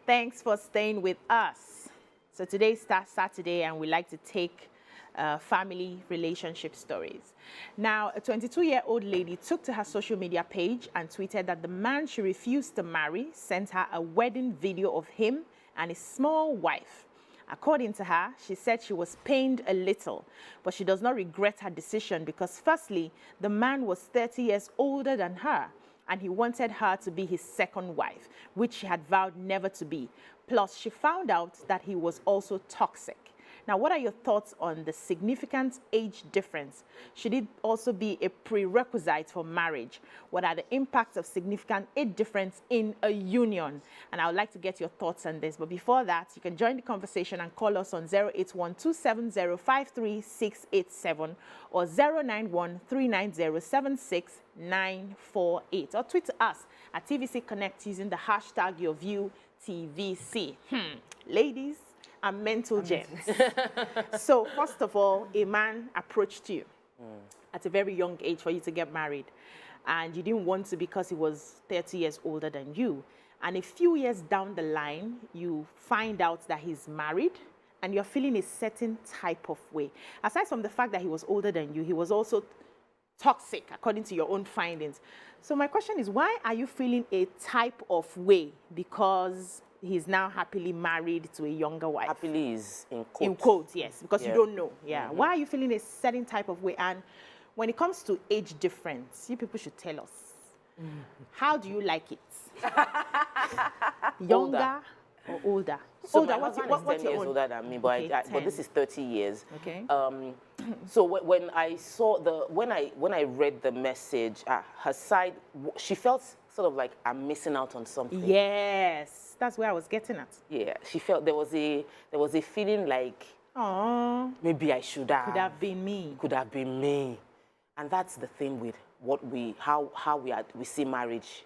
Thanks for staying with us. So today starts Saturday, and we like to take family relationship stories. Now, a 22-year-old lady took to her social media page and tweeted that the man she refused to marry sent her a wedding video of him and his small wife. According to her, she said she was pained a little, but she does not regret her decision because firstly, the man was 30 years older than her, and he wanted her to be his second wife, which she had vowed never to be. Plus, she found out that he was also toxic. Now, what are your thoughts on the significant age difference? Should it also be a prerequisite for marriage? What are the impacts of significant age difference in a union? And I would like to get your thoughts on this. But before that, you can join the conversation and call us on 081-270-53687 or 091-390-76948, or tweet to us at TVC Connect using the hashtag YourViewTVC. Ladies, and mental gems. So first of all, a man approached you at a very young age for you to get married, and you didn't want to because he was 30 years older than you. And a few years down the line, you find out that he's married and you're feeling a certain type of way. Aside from the fact that he was older than you, he was also toxic according to your own findings. So my question is, why are you feeling a type of way? Because he's now happily married to a younger wife. Happily is in quotes. In quotes, yes, because you don't know. Yeah. Why are you feeling a certain type of way? And when it comes to age difference, you people should tell us. How do you like it? Younger or older? So older. my husband is 10 years older than me, but, Okay, but this is 30 years. Okay. So when I saw when I read the message, her side, she felt sort of like I'm missing out on something. Yes, that's where I was getting at. Yeah, she felt there was a feeling like, Oh, maybe I should have. could have been me. Could have been me. And that's the thing with how we see marriage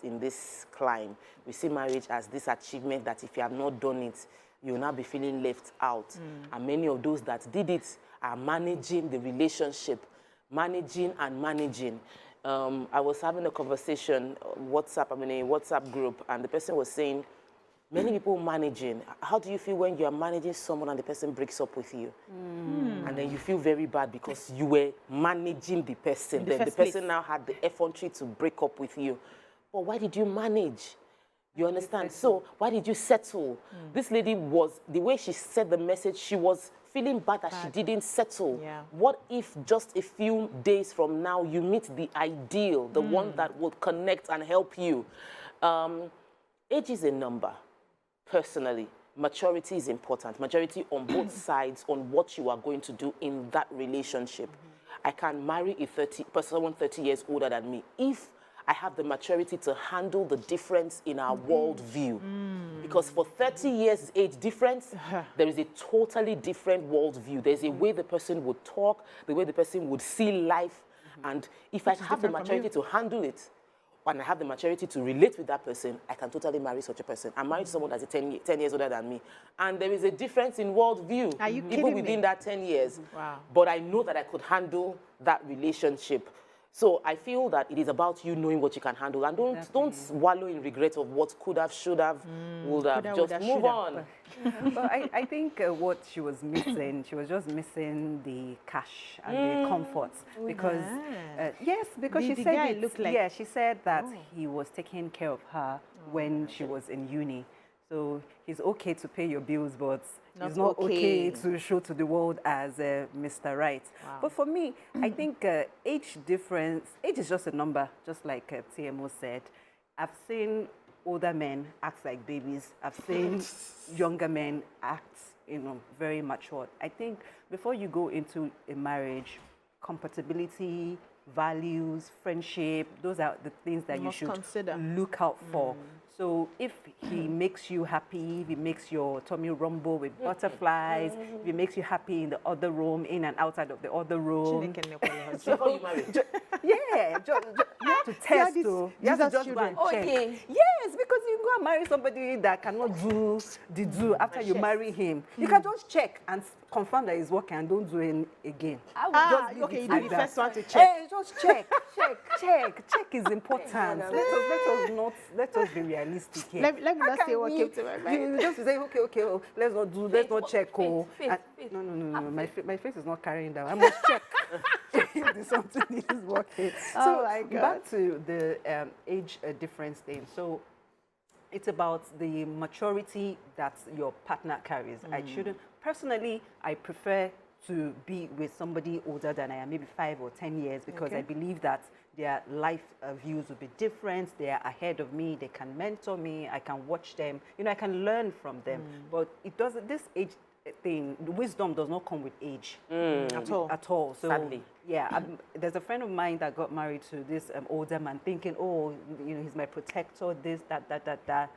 in this climb. We see marriage as this achievement that if you have not done it, you will not be feeling left out. And many of those that did it are managing the relationship, managing. I was having a conversation on WhatsApp, I'm in a WhatsApp group, and the person was saying, many people managing. How do you feel when you are managing someone and the person breaks up with you? And then you feel very bad because you were managing the person. Then the person now had the effrontery to break up with you. But why did you manage? You understand? So why did you settle? This lady was, the way she said the message, she was feeling bad that she didn't settle. Yeah. What if just a few days from now you meet the ideal, the one that will connect and help you? Age is a number. Personally, maturity is important. Maturity on both sides on what you are going to do in that relationship. I can marry someone 30 years older than me if I have the maturity to handle the difference in our worldview. Because for 30 years age difference, there is a totally different worldview. There's a way the person would talk, the way the person would see life. And if I have the maturity to handle it, and I have the maturity to relate with that person, I can totally marry such a person. I'm married to someone that's 10 years older than me. And there is a difference in worldview, Are you even within that 10 years. Wow. But I know that I could handle that relationship. So I feel that it is about you knowing what you can handle. And don't wallow in regret of what could have, should have, would have. Just move on. Well, I think what she was missing, she was just missing the cash and the comforts. Because, yes, because she said it looked like... Yeah, she said that he was taking care of her when she was in uni. So he's okay to pay your bills, but it's not okay to show to the world as Mr. Right. Wow. But for me, I think age difference, age is just a number, just like TMO said. I've seen older men act like babies. I've seen younger men act, very mature. I think before you go into a marriage, compatibility, values, friendship, those are the things that you should look out for. So if he makes you happy, if he makes your tummy rumble with butterflies, if he makes you happy in the other room, in and outside of the other room. Before you marry. Yeah, you have to test. You have to just go and check. Yes, because you go go and marry somebody that cannot do the do after you marry him. You can just check and confirm that it's working and don't do it again. Okay, you do like the that. first one to check. Hey, just check. Check is important. Let us be realistic here. Let me not say what came to my mind. You just say, okay, oh, let's not check. No. My face is not carrying that. I must check if something is working. Oh my God. Back to the age difference thing. So it's about the maturity that your partner carries. Personally, I prefer to be with somebody older than I am, maybe 5 or 10 years, because I believe that their life views will be different. They are ahead of me. They can mentor me. I can watch them. I can learn from them. But it doesn't. This age thing, the wisdom does not come with age at all. So sadly. Yeah, there's a friend of mine that got married to this older man, thinking, oh, he's my protector. This, that.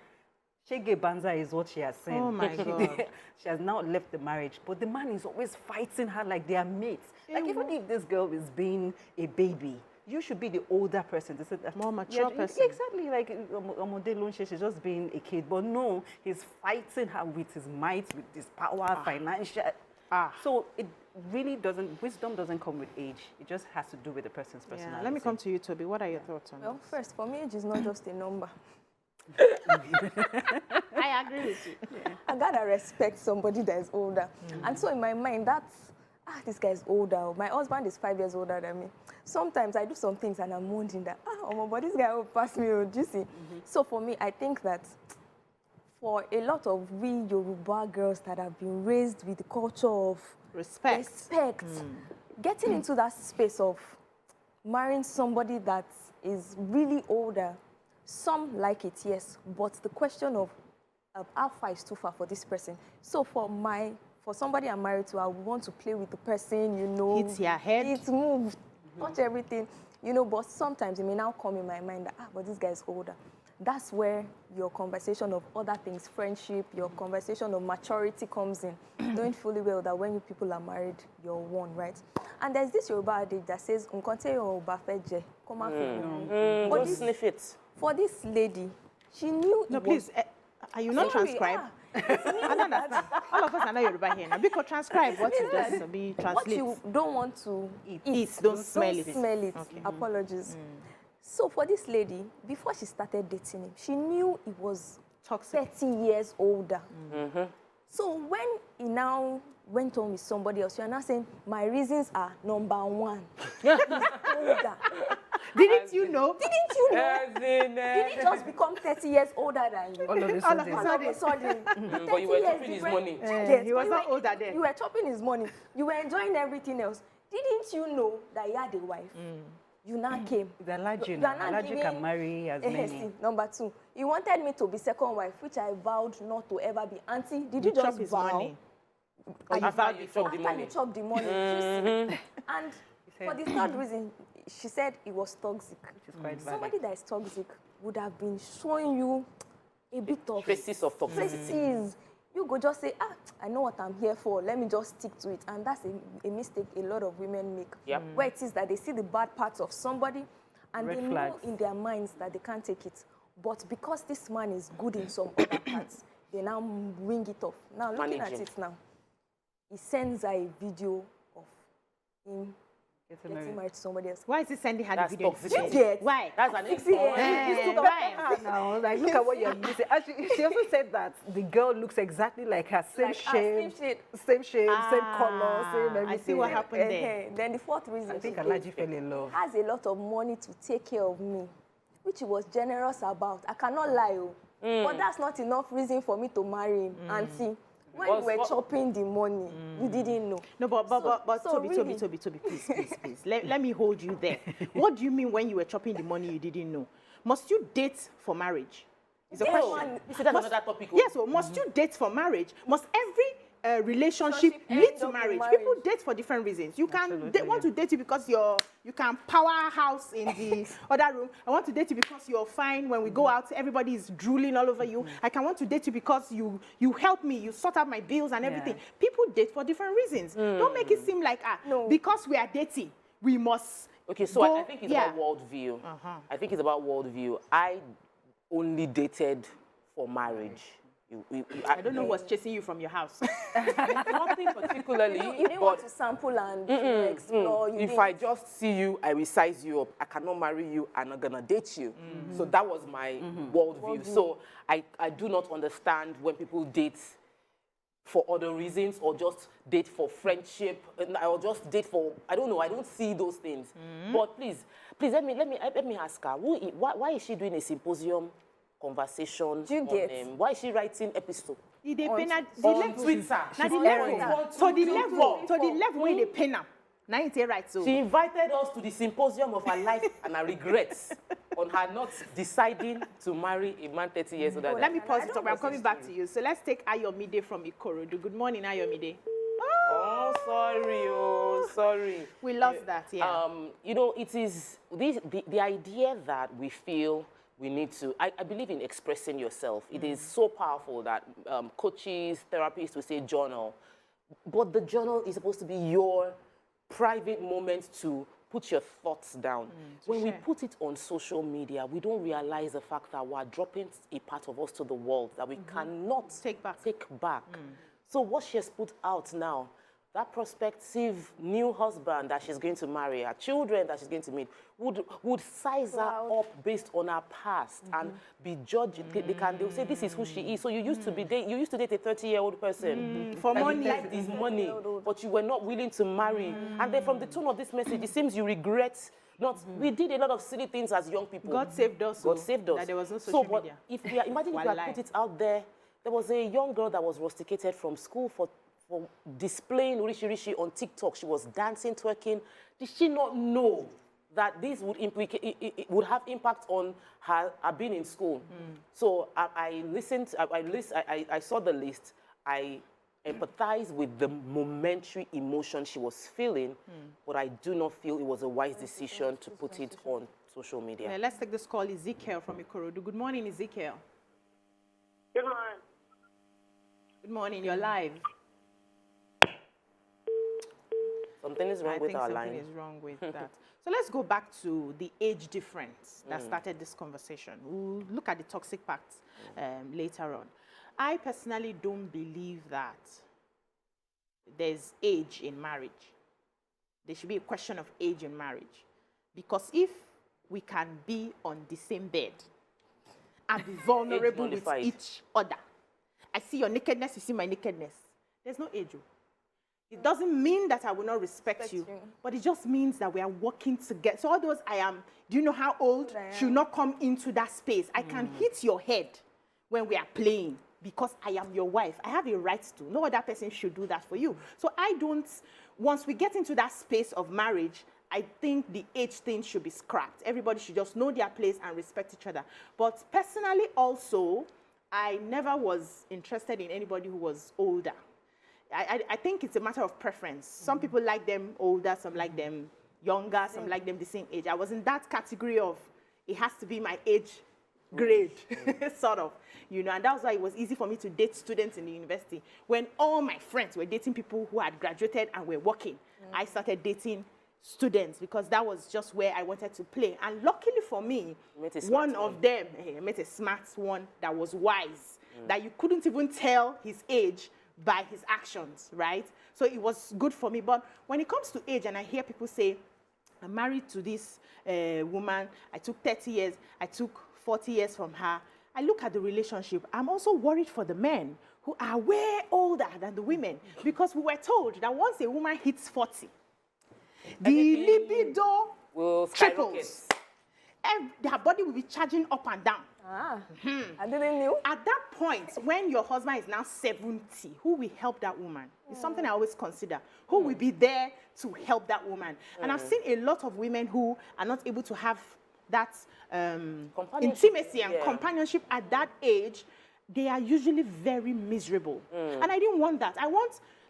Shege Banza is what she has said. Oh my God. She has now left the marriage, but the man is always fighting her like they are mates. Like, even if this girl is being a baby, you should be the older person. This is more mature person. Exactly, like Omode Lunche, she's just being a kid. But no, he's fighting her with his might, with his power, financial. So it really doesn't, wisdom doesn't come with age. It just has to do with the person's personality. Let me come to you, Toby. What are your thoughts on Well, this? first, for me, age is not just a number. I agree with you. I gotta respect somebody that is older. And so in my mind, that's, this guy is older. My husband is 5 years older than me. Sometimes I do some things and I'm wondering that, but this guy will pass me, do you see? So for me, I think that for a lot of we Yoruba girls that have been raised with the culture of respect, getting into that space of marrying somebody that is really older, some like it, yes, but the question of how far is too far for this person. So for somebody I'm married to, I would want to play with the person, hit your head, it moves, touch everything, but sometimes it may now come in my mind that, but this guy is older. That's where your conversation of other things, friendship, your conversation of maturity comes in, knowing fully well that when you people are married, you're one, right? And there's this Yoruba adage that says, "Unkonte Yoruba feje, koma fe." Don't sniff it. For this lady, she knew. No, please. Are you not transcribed? I don't understand. All of us are not Yoruba here now. Because transcribe what you just be translate. What you don't want to eat, don't smell it. Okay. Apologies. So for this lady, before she started dating him, she knew he was toxic, 30 years older. So when he now went on with somebody else, you are now saying, my reasons are number 1. He's older. Didn't you know? Didn't you know? Did he just become 30 years older than you? All of a sudden. But you were chopping his money. Yes, he was not older then. You were chopping his money. You were enjoying everything else. Didn't you know that he had a wife? You now came. The Alhaji can marry as many. Number 2, he wanted me to be second wife, which I vowed not to ever be. Auntie, did you just vow? Money. After you chop the money. You chop the money. And for the third reason, she said it was toxic. Which is quite valid. Somebody that is toxic would have been showing you a bit of traces of toxicity. You go just say, I know what I'm here for. Let me just stick to it. And that's a mistake a lot of women make. Where it is that they see the bad parts of somebody and they know in their minds that they can't take it. But because this man is good in some other parts, they now wing it off. Now, looking at it now, he sends her a video of him getting married to somebody else. Why is he sending her the video? Why? That's an experience. Now, like, look at what you're missing. She also said that the girl looks exactly like her, same shape, same color, same everything. I see what happened there. Then the fourth reason, I think Alhaji fell in love. Has a lot of money to take care of me, which he was generous about. I cannot lie, but that's not enough reason for me to marry him. Auntie, when you were chopping the money, you didn't know. No, but Toby, please. Let me hold you there. What do you mean when you were chopping the money you didn't know? Must you date for marriage? Is a question. That's another topic. Yes, so must you date for marriage? Must every relationship lead to marriage? People date for different reasons. You can want to date you because you can powerhouse in the other room. I want to date you because you're fine. When we go out, everybody is drooling all over you. I can want to date you because you help me, you sort out my bills and everything. People date for different reasons. Don't make it seem like because we are dating, we must. Okay, so I think it's about worldview. I think it's about worldview. I only dated for marriage. I don't know what's chasing you from your house. Nothing particularly. You didn't want to sample and explore. If I just see you, I will size you up. I cannot marry you. I'm not gonna date you. So that was my worldview. So I do not understand when people date for other reasons or just date for friendship or just date for, I don't know. I don't see those things. But please let me ask her. Why is she doing a symposium conversation? Do you get? Why is she writing episode? They pay na the on level. Twitter. Na the She's level. on So the Twitter. level where they pay now. Now you say right so. She invited us to the symposium of her life and her regrets on her not deciding to marry a man 30 years older than Let me her. pause it up. I'm coming back to you. So let's take Ayomide from Ikorodu. Good morning, Ayomide. Oh, sorry. We lost that, yeah. You know, it is the idea that we feel we need to, I believe in expressing yourself. It is so powerful that coaches, therapists will say journal. But the journal is supposed to be your private moment to put your thoughts down. When we put it on social media, we don't realize the fact that we're dropping a part of us to the world that we cannot take back. So what she has put out now, that prospective new husband that she's going to marry, her children that she's going to meet, would size her up based on her past and be judged. They'll say this is who she is. So you used to date a 30-year-old person For and money. you liked his money, but you were not willing to marry. And then from the tone of this message, it seems you regret not. We did a lot of silly things as young people. God saved us. God saved us. That there was no social but media. Imagine if you had put it out there. There was a young girl that was rusticated from school for displaying rishi on TikTok. She was dancing, twerking. Did she not know that this would it would have impact on her being in school? So I listened. I saw the list. I empathize with the momentary emotion she was feeling, but I do not feel it was a wise decision to put it on social media. Yeah, let's take this call. Ezekiel from Ikorodu. Good morning, Ezekiel. Good morning. Good morning. You're live. Something is wrong with our line. I think something is wrong with that. So let's go back to the age difference that started this conversation. We'll look at the toxic parts later on. I personally don't believe that there's age in marriage. There should be a question of age in marriage. Because if we can be on the same bed and be vulnerable with each other, I see your nakedness, you see my nakedness. There's no age. It doesn't mean that I will not respect you, but it just means that we are working together. So all those do you know how old, should not come into that space. I can hit your head when we are playing because I am your wife. I have a right to. No other person should do that for you. So once we get into that space of marriage, I think the age thing should be scrapped. Everybody should just know their place and respect each other. But personally also, I never was interested in anybody who was older. I think it's a matter of preference. Some people like them older, some like them younger, some like them the same age. I was in that category of it has to be my age grade, sort of, and that was why it was easy for me to date students in the university. When all my friends were dating people who had graduated and were working, I started dating students because that was just where I wanted to play. And luckily for me, one of them, I met a smart one that was wise, that you couldn't even tell his age by his actions, right? So it was good for me. But when it comes to age, and I hear people say, I'm married to this woman, I took 30 years, I took 40 years from her. I look at the relationship. I'm also worried for the men who are way older than the women, because we were told that once a woman hits 40, the libido will triples. Her body will be charging up and down. I didn't know. At that point, when your husband is now 70, who will help that woman? It's something I always consider. Who will be there to help that woman? And I've seen a lot of women who are not able to have that intimacy and companionship at that age. They are usually very miserable. And I didn't want that.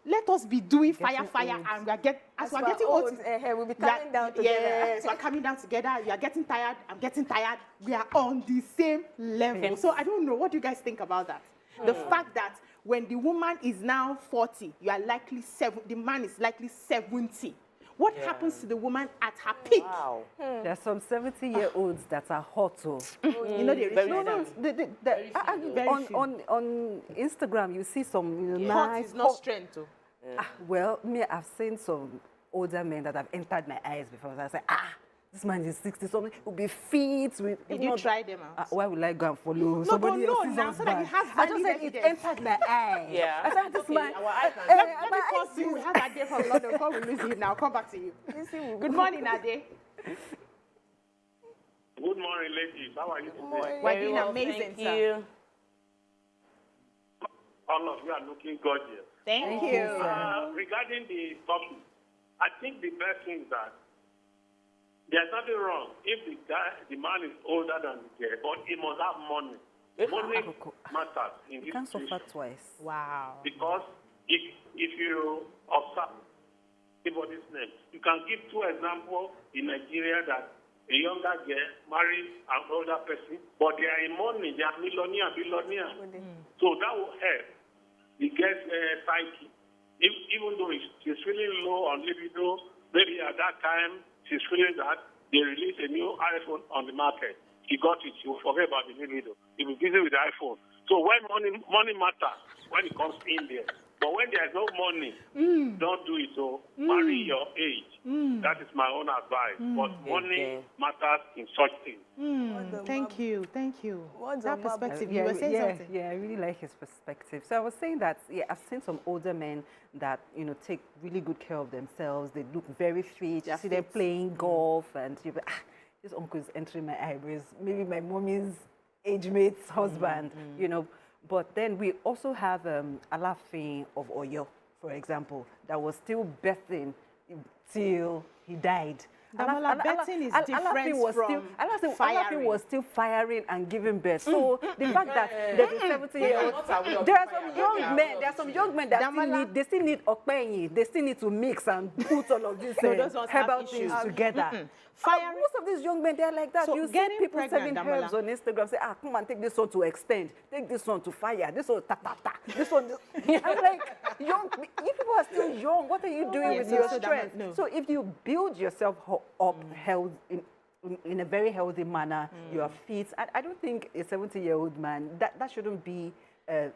Let us be doing fire, and we're getting old. We'll be coming down together. Yes, we're coming down together. You are getting tired. I'm getting tired. We are on the same level. So I don't know. What do you guys think about that? The fact that when the woman is now 40, you are likely the man is likely 70. What happens to the woman at her peak? Wow. There are some 70-year-olds that are hot. Oh. You know, they Very reach No, like no, Very on, few. on Instagram, you see some hot nice is not strength. Oh. Well, me, I've seen some older men that have entered my eyes before. I say, this man is 60 something. He'll be fit with. Did you try them out? Why would I go and follow No, somebody but no, else's now, so that you husband? have I just valid said it evidence. entered my eye. Yeah. I said, this man. Our eye can- Let me my pause eyes you. We have Ade from London. Before we lose you now, come back to you. Good morning, Ade. Good morning, ladies. How are you today? We're Very doing well, amazing, thank sir. you. All of you are looking gorgeous. Thank you, you. sir. Regarding the topic, I think the best thing is that there's nothing wrong if the man is older than the girl, but he must have money. Money matters in You this can't suffer situation. twice. Wow. Because if you observe anybody's name, you can give two examples in Nigeria that a younger girl marries an older person, but they are in money, they are billionaire. So that will help the girl's psyche. Even though she's feeling low on libido, maybe at that time she's feeling that they release a new iPhone on the market. She got it, she will forget about the libido. She will be busy with the iPhone. So when money matters, when it comes in there. But when there's no money, don't do it. So marry your age. That is my own advice. But money matters in such things. Thank you. Thank you. What's That up, Baba? perspective, you were saying something. Yeah, I really like his perspective. So I was saying that, I've seen some older men that, take really good care of themselves. They look very fit. You see them playing golf and you this uncle is entering my eyebrows. Maybe my mommy's age mate's husband, But then we also have Alafin of Oyo, for example, that was still birthing till he died. Damola, birthing is different from Alafin firing. was still firing and giving birth. So the fact that there's a 70-year-old, there are some young men that still need okpenyi, they still need to mix and put all of these those ones have herbal things issues. together. Firing. Most of these young men, they're like that. So You see getting people pregnant, selling Damola. herbs on Instagram, say, come and take this one to extend, take this one to fire, this one ta-ta-ta, this one. I'm like, young, if people are still young, what are you doing with your strength? No. So if you build yourself up health in a very healthy manner, you are fit. I don't think a 70-year-old man, that shouldn't be a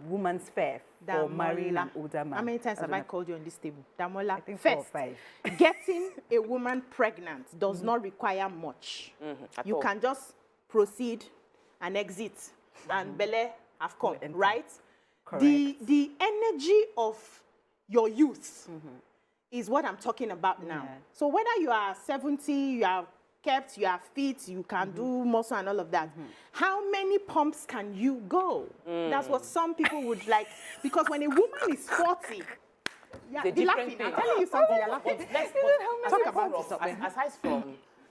woman's fair for marrying an older man. How many times have I called you on this table? Damola, I think 4 or first, 5. getting a woman pregnant does not require much. At You all. can just proceed and exit, and Bele have come, right? The energy of your youth is what I'm talking about now. Yeah. So whether you are 70, you are kept, you are fit, you can do muscle and all of that. How many pumps can you go? That's what some people would like. Because when a woman is 40, The be laughing. different thing. I'm telling you something, you're laughing. Talk about it. Aside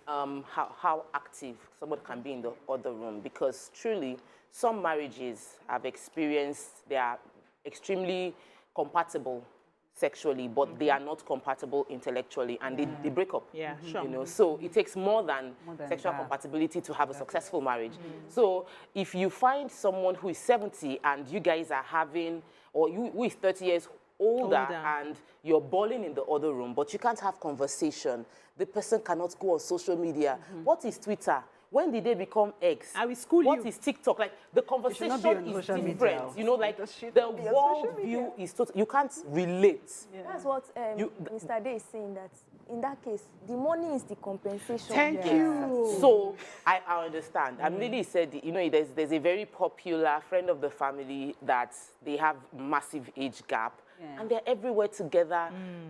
from how active somebody can be in the other room, because truly some marriages I've experienced, they are extremely compatible sexually, but they are not compatible intellectually, and they break up. Yeah, sure. So it takes more than sexual that. compatibility to have a successful marriage. So if you find someone who is 70 and you guys are having, or you who is 30 years older and you're balling in the other room, but you can't have conversation, the person cannot go on social media. What is Twitter? When did they become X? I will school What you. is TikTok? Like, the not conversation be on is social media. different. You know, like, It should the not be on world social media. view is total. You can't relate. That's what Mr. Day is saying, that in that case, the money is the compensation. Thank you. So I understand. And Lily said, you know, there's a very popular friend of the family that they have massive age gap, and they're everywhere together,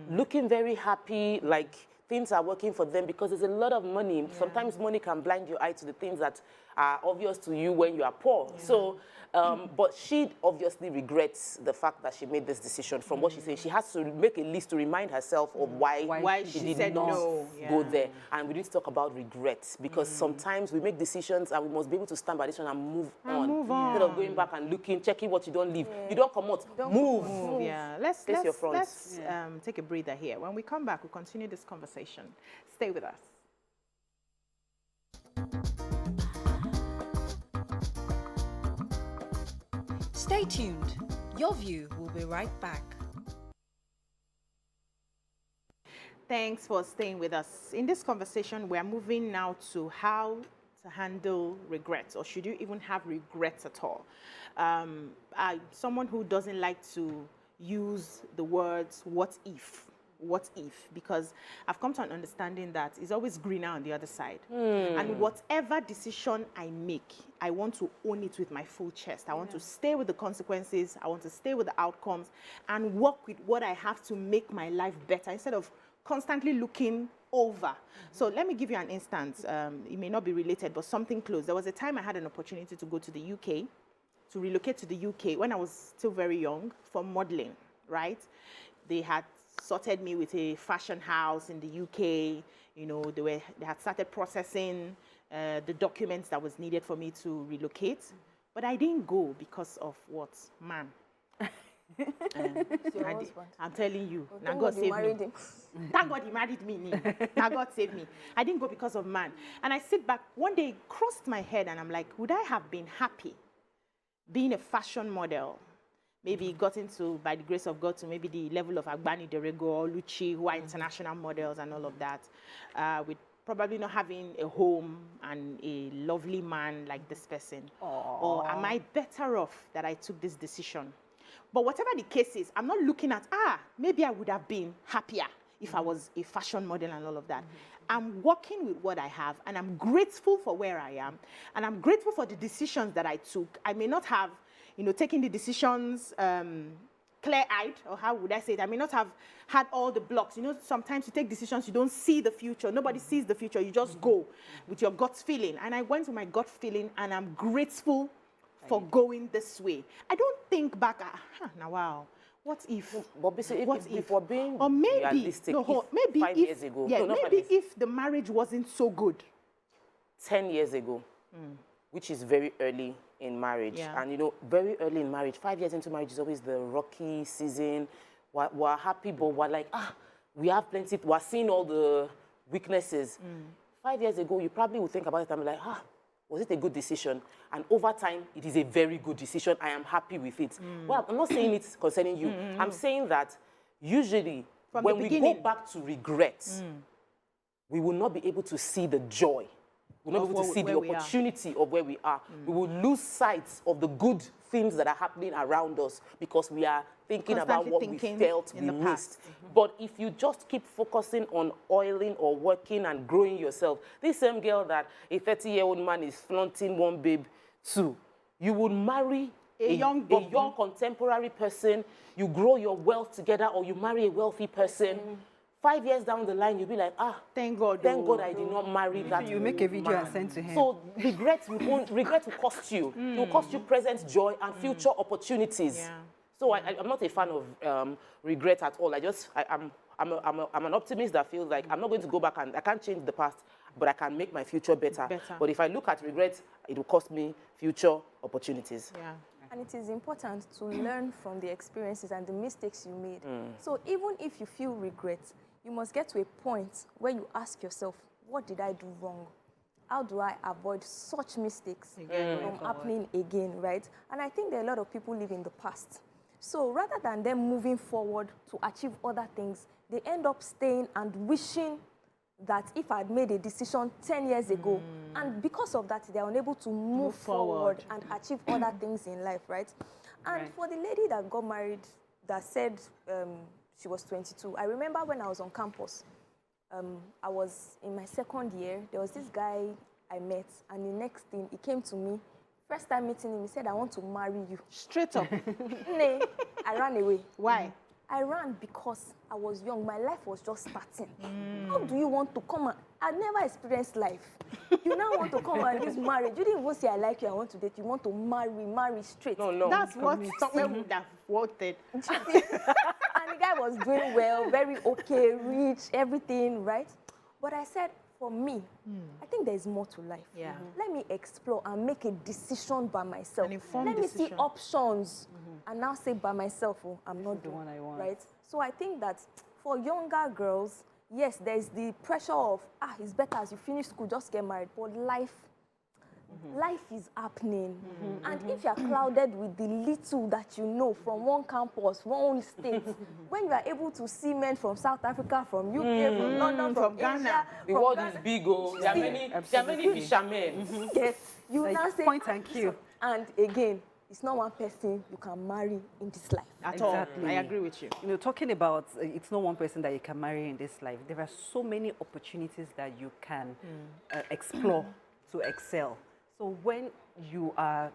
looking very happy, like things are working for them because there's a lot of money. Sometimes money can blind your eye to the things that are obvious to you when you are poor. So, but she obviously regrets the fact that she made this decision. From what she said, she has to make a list to remind herself of why she did said not no. go there. And we need to talk about regrets, because sometimes we make decisions and we must be able to stand by this one and move on. Instead of going back and looking, checking what you don't leave. You don't come out, move. Yeah, let's your front. take a breather here. When we come back, we'll continue this conversation. Stay with us. Stay tuned. Your View will be right back. Thanks for staying with us. In this conversation, we're moving now to how to handle regrets, or should you even have regrets at all? Someone who doesn't like to use the words what if, because I've come to an understanding that it's always greener on the other side. And whatever decision I make, I want to own it with my full chest. I want to stay with the consequences. I want to stay with the outcomes and work with what I have to make my life better instead of constantly looking over. So let me give you an instance. It may not be related, but something close. There was a time I had an opportunity to go to the UK, to relocate to the UK when I was still very young for modeling, right? They had sorted me with a fashion house in the UK. You know, they had started processing the documents that was needed for me to relocate. But I didn't go because of what? Man. I'm telling you, Oh, now God saved me. Thank God he married me. Now God saved me. I didn't go because of man. And I sit back, one day it crossed my head and I'm like, would I have been happy being a fashion model? Maybe got into, by the grace of God, to maybe the level of Agbani Derego or Lucci, who are international models and all of that, with probably not having a home and a lovely man like this person. Aww. Or am I better off that I took this decision? But whatever the case is, I'm not looking at, maybe I would have been happier if I was a fashion model and all of that. I'm working with what I have, and I'm grateful for where I am, and I'm grateful for the decisions that I took. I may not have, taken the decisions clear-eyed, or how would I say it? I may not have had all the blocks. Sometimes you take decisions, you don't see the future. Nobody sees the future. You just go with your gut feeling. And I went with my gut feeling, and I'm grateful for going this way. I don't think back at, now wow, what if? But if we're being or maybe, realistic, maybe 5 years ago, maybe if the marriage wasn't so good. 10 years ago, which is very early in marriage. Yeah. And very early in marriage, 5 years into marriage is always the rocky season. We're happy, but we're like, we have plenty, we're seeing all the weaknesses. 5 years ago, you probably would think about it and be like, was it a good decision? And over time, it is a very good decision. I am happy with it. Well, I'm not saying it concerning you. I'm saying that usually when we go back to regrets, we will not be able to see the joy. We'll not be able to see the opportunity of where we are. We will lose sight of the good things that are happening around us because we are thinking about what we felt we missed. But if you just keep focusing on oiling or working and growing yourself, this same girl that a 30-year-old man is flaunting one babe to, you would marry a young contemporary person, you grow your wealth together, or you marry a wealthy person. 5 years down the line, you'll be like, thank God I did not marry that. You make a video and send to him. So regret will cost you. It will cost you present joy and future opportunities. Yeah. So I'm not a fan of regret at all. I'm an optimist that feels like I'm not going to go back and I can't change the past, but I can make my future better. But if I look at regret, it will cost me future opportunities. Yeah. And it is important to learn from the experiences and the mistakes you made. So even if you feel regret, you must get to a point where you ask yourself, what did I do wrong? How do I avoid such mistakes from happening again, right? And I think there are a lot of people live in the past. So rather than them moving forward to achieve other things, they end up staying and wishing that if I had made a decision 10 years ago, and because of that, they are unable to move forward and achieve other things in life, right? And for the lady that got married, that said she was 22, I remember when I was on campus, I was in my second year, there was this guy I met, and the next thing, he came to me, first time meeting him, he said, I want to marry you. Straight up. Nay, I ran away. Why? I ran because I was young. My life was just starting. How do you want to come and... I never experienced life. You now want to come and use marriage. You didn't even say, I like you, I want to date. You want to marry straight. No. That's what someone would have wanted. And the guy was doing well, very okay, rich, everything, right? But I said, for me, I think there is more to life. Yeah. Let me explore and make a decision by myself. An informed Let me decision. see options and now say by myself, I'm not the one I want. Right? So I think that for younger girls, yes, there's the pressure of, it's better as you finish school, just get married. But life life is happening. And if you're clouded with the little that you know from one campus, one state, when you are able to see men from South Africa, from UK, from London, from Ghana. Asia, The from world Ghana, is big, oh. There are many fishermen. yes, you Like now say point and kill. And again, it's not one person you can marry in this life. At Exactly. all. I agree with you. You know, talking about it's not one person that you can marry in this life. There are so many opportunities that you can explore to excel. So when you are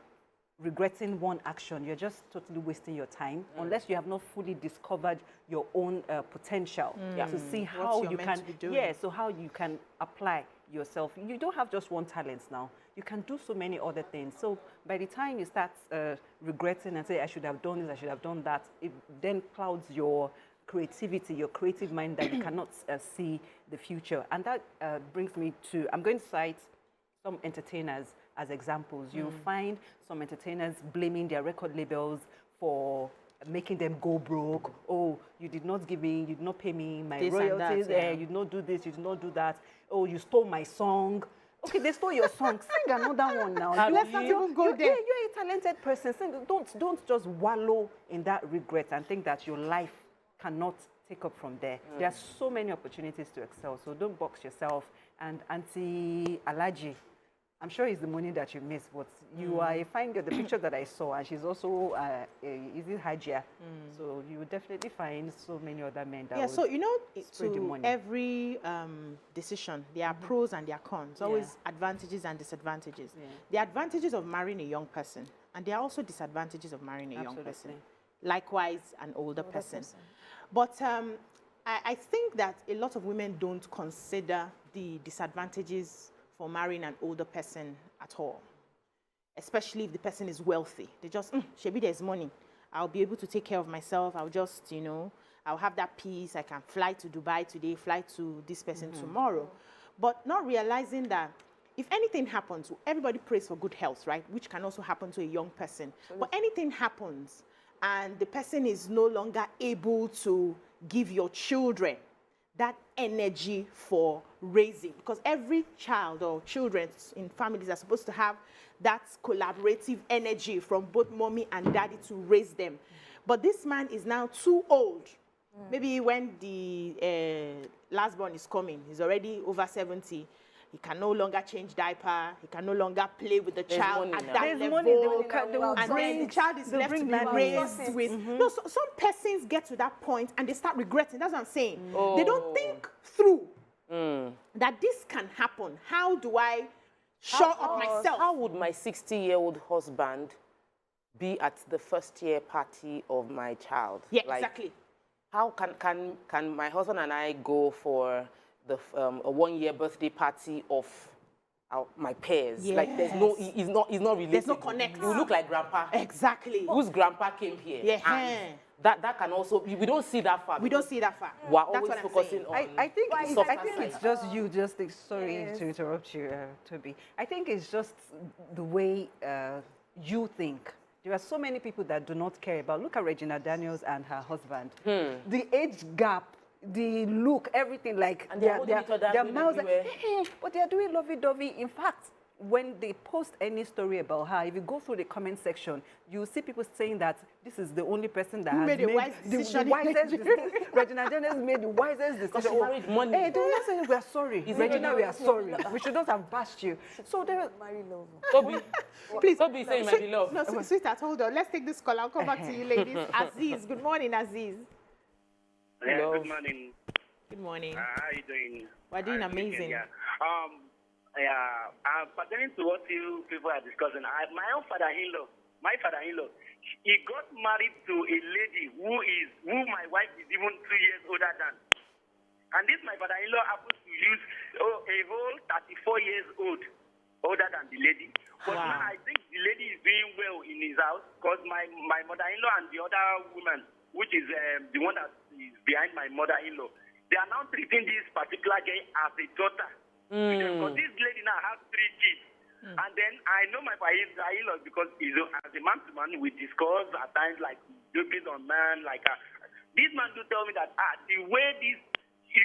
regretting one action, you're just totally wasting your time unless you have not fully discovered your own potential to see how you're you meant can, to be doing. yeah, so how you can apply yourself. You don't have just one talent now. You can do so many other things. So by the time you start regretting and say, I should have done this, I should have done that, it then clouds your creativity, your creative mind that you cannot see the future. And that brings me to, I'm going to cite some entertainers as examples. You'll find some entertainers blaming their record labels for making them go broke. Oh, you did not give me, you did not pay me my This and royalties, that, yeah. you did not do this, you did not do that. Oh, you stole my song. Okay, they stole your song. Sing another one now. Let's not even go there. Yeah, you're a talented person. Sing, don't just wallow in that regret and think that your life cannot take up from there. There are so many opportunities to excel, so don't box yourself. And Auntie Alhaji, I'm sure it's the money that you miss, but you are a fine girl. The picture that I saw, and she's also, is it Hajia? So you will definitely find so many other men that Yeah, would so you know, spread the to money. every decision, there are pros and there are cons, always advantages and disadvantages. The advantages of marrying a young person, and there are also disadvantages of marrying a young person. Likewise, an older person. But I think that a lot of women don't consider the disadvantages for marrying an older person at all, especially if the person is wealthy. They just, shebi there's money. I'll be able to take care of myself. I'll just, you know, I'll have that peace. I can fly to Dubai today, fly to this person tomorrow. But not realizing that if anything happens, everybody prays for good health, right? Which can also happen to a young person. But anything happens and the person is no longer able to give your children that energy for raising, because every child or children in families are supposed to have that collaborative energy from both mommy and daddy to raise them. But this man is now too old. Maybe when the last born is coming, he's already over 70. He can no longer change diaper. He can no longer play with the child at that There's level. money, they will And then the child is left to be raised with. No, so, some persons get to that point and they start regretting. That's what I'm saying. They don't think through that this can happen. How do I shore up myself? How would my 60-year-old husband be at the first-year party of my child? Yeah, Like, exactly. How can my husband and I go for the a one-year birthday party of my peers? Like there's no, he's not related. There's no connect. You look like grandpa. Exactly. Whose grandpa came here? Yeah. And that can also, we don't see that far. We don't see that far. We're That's always what I'm focusing saying. on. I think softer it's side. just you. Sorry to interrupt you, Toby. I think it's just the way you think. There are so many people that do not care about. Look at Regina Daniels and her husband. The age gap, the look, everything, like And they're holding each other, their going mouths, everywhere. but they are doing lovey-dovey. In fact, when they post any story about her, if you go through the comment section, you see people saying that this is the only person that has made a wise the decision. wisest decision. Regina Daniels made the wisest Because decision. she married money. Hey, they were not saying we are sorry. Regina, we are sorry. We should not have bashed you. So there was, Marry love. Toby, Please. Toby saying my beloved. No, sweetheart, hold on. Let's take this call. I'll come back to you, ladies. Aziz, good morning, Aziz. Yeah, Love. good morning. Good morning. How are you doing? We're doing amazing. Yeah. Pertaining to what you people are discussing, my father-in-law, he got married to a lady who my wife is even 2 years older than. And this my father-in-law happens to use a whole 34 years older than the lady. But now I think the lady is doing well in his house because my mother-in-law and the other woman, which is the one that is behind my mother-in-law, they are now treating this particular girl as a daughter. Because this lady now has 3 kids. And then I know my father-in-law because he's as a man-to-man, we discuss at times like based on man, like this man do tell me that the way this he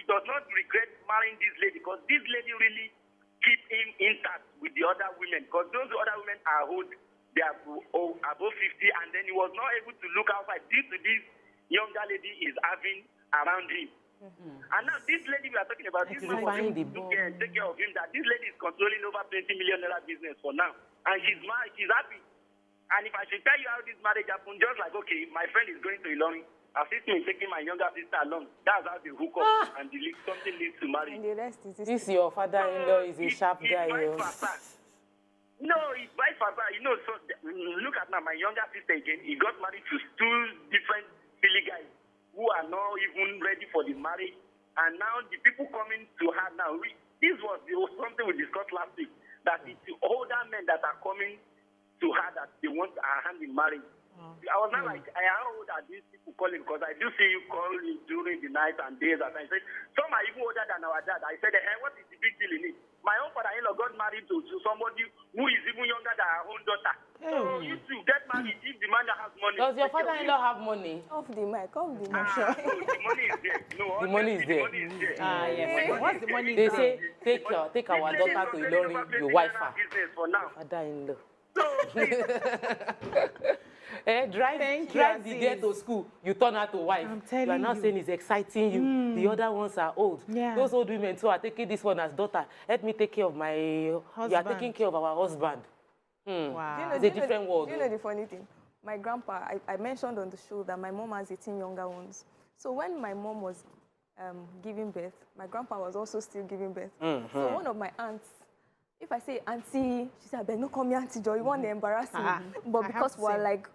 does not regret marrying this lady because this lady really keep him intact with the other women, because those other women are old, they are above 50, and then he was not able to look outside due to this younger lady is having around him. And now this lady we are talking about, this man was able to take care of him, that this lady is controlling over $20 million business for now. And she's married, she's happy. And if I should tell you how this marriage happened, just like, okay, my friend is going to Ilorin, assist me in taking my younger sister along. That's how they hook up and something leads to marriage. And the rest is This your father-in-law is a sharp guy. No, it's vice versa. You know, so look at now, my younger sister again, he got married to two different silly guys who are not even ready for the marriage. And now the people coming to her now, this was something we discussed last week, that it's the older men that are coming to her that they want a hand in marriage. I was not like, how old are these people calling? Because I do see you calling during the night and days. And I said, some are even older than our dad. I said, hey, what is the big deal in it? My own father-in-law got married to somebody who is even younger than our own daughter. So you two get married if the man that has money. Does your father-in-law have money? off the mic, off the mic. The money is there. No, The money is there. Yes. What's the money? They say, take our daughter to Ilorin, your wife. For now. Father-in-law. So, please, drive the girl to school, you turn her to wife. I'm telling you are not you. saying it's exciting you. The other ones are old. Yeah. Those old women too are taking this one as daughter. Let me take care of my husband. You are taking care of our husband. Wow. It's a different world. Do you know the funny thing? My grandpa, I mentioned on the show that my mom has 18 younger ones. So when my mom was giving birth, my grandpa was also still giving birth. So one of my aunts, if I say auntie, she said, I better not call me Auntie Joy, you want to embarrass me. But because we're like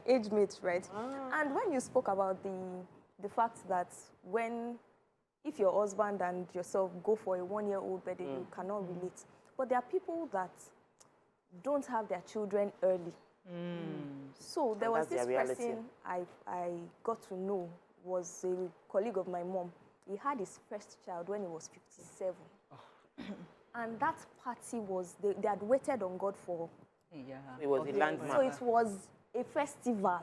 age mates, right? And when you spoke about the fact that if your husband and yourself go for a 1-year-old birthday, you cannot relate. But there are people that don't have their children early. So there was this person I got to know, was a colleague of my mom. He had his first child when he was 57. And that party was, they had waited on God for... It was a landmark. So it was a festival.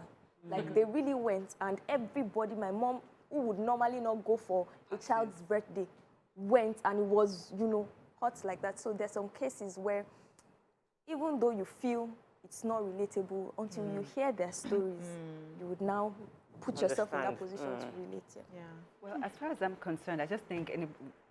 Like they really went, and everybody, my mom, who would normally not go for a child's birthday, went, and it was, hot like that. So there's some cases where even though you feel it's not relatable, until you hear their stories, you would now put yourself in that position to relate. Well, as far as I'm concerned, I just think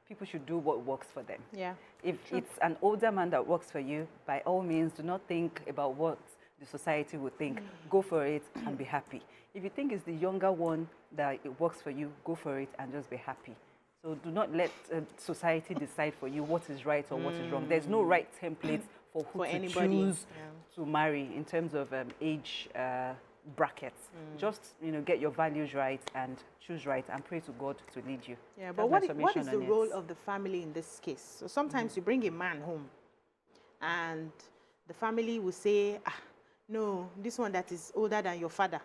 people should do what works for them. Yeah. If it's an older man that works for you, by all means, do not think about what the society would think. Go for it and be happy. If you think it's the younger one that it works for you, go for it and just be happy. So do not let society decide for you what is right or what is wrong. There's no right template for who to choose to marry in terms of age brackets. Just get your values right and choose right and pray to God to lead you. Yeah, but what is the role of the family in this case? So sometimes you bring a man home and the family will say, no, this one that is older than your father,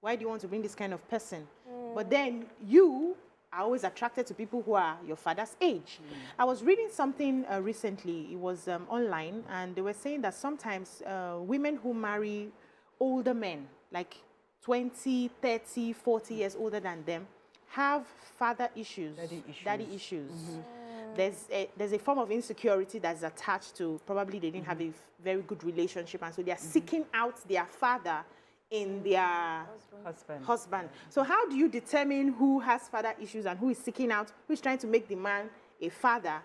why do you want to bring this kind of person? But then you are always attracted to people who are your father's age. I was reading something recently, it was online, and they were saying that sometimes women who marry older men, like 20, 30, 40 years older than them, have father issues, daddy issues. There's a form of insecurity that's attached to probably they didn't have a very good relationship, and so they are seeking out their father in their husband. So how do you determine who has father issues and who is seeking out, who is trying to make the man a father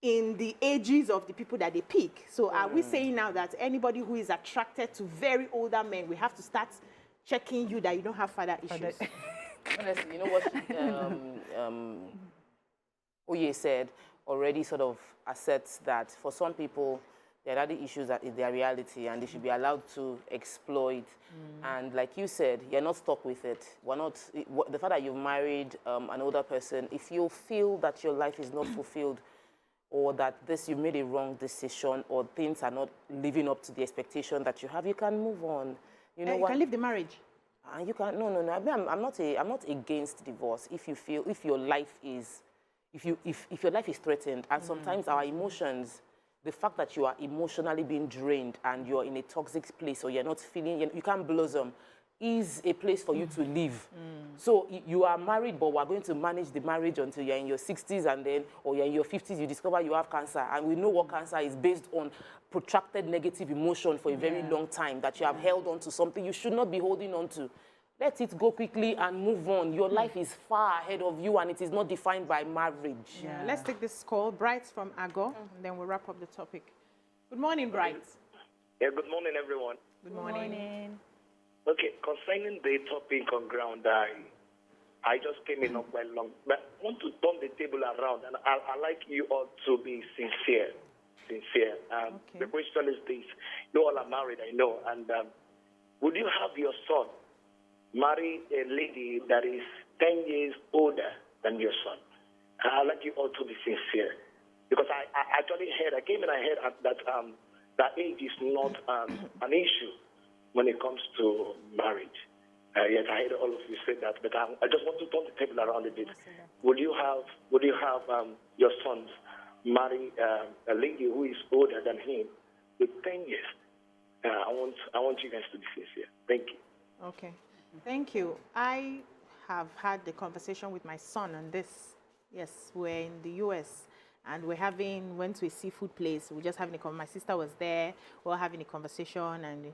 in the ages of the people that they pick? So are we saying now that anybody who is attracted to very older men, we have to start checking you that you don't have father issues? Honestly, you know what Oye said already sort of asserts that for some people, their daddy issues are their reality and they should be allowed to exploit. And like you said, you're not stuck with it. The fact that you've married an older person, if you feel that your life is not fulfilled or that you made a wrong decision or things are not living up to the expectation that you have, you can move on. You know You can leave the marriage. You can no. I mean, I'm not against divorce if your life is threatened, and sometimes our emotions, the fact that you are emotionally being drained and you're in a toxic place or you're not feeling, you can't blossom, is a place for you to live. So you are married, but we're going to manage the marriage until you're in your 60s, and then, or you're in your 50s, you discover you have cancer. And we know what cancer is based on: protracted negative emotion for a very long time, that you have held on to something you should not be holding on to. Let it go quickly and move on. Your life is far ahead of you, and it is not defined by marriage. Yeah. Let's take this call. Bright from Ago, and then we'll wrap up the topic. Good morning, Bright. Yeah, good morning, everyone. Good morning. Okay, concerning the topic on ground, I just came in not quite long, but I want to turn the table around, and I like you all to be sincere. The question is this: you all are married, I know, and would you have your son marry a lady that is 10 years older than your son? I'd like you all to be sincere, because I actually heard, I heard that age is not an issue when it comes to marriage. Yes, I heard all of you say that, but I just want to turn the table around a bit. Would you have your sons marry a lady who is older than him with 10 years? I want you guys to be sincere. Thank you. Okay, thank you. I have had the conversation with my son on this. Yes, we're in the US, and went to a seafood place. We're just having a conversation. My sister was there. We were having a conversation,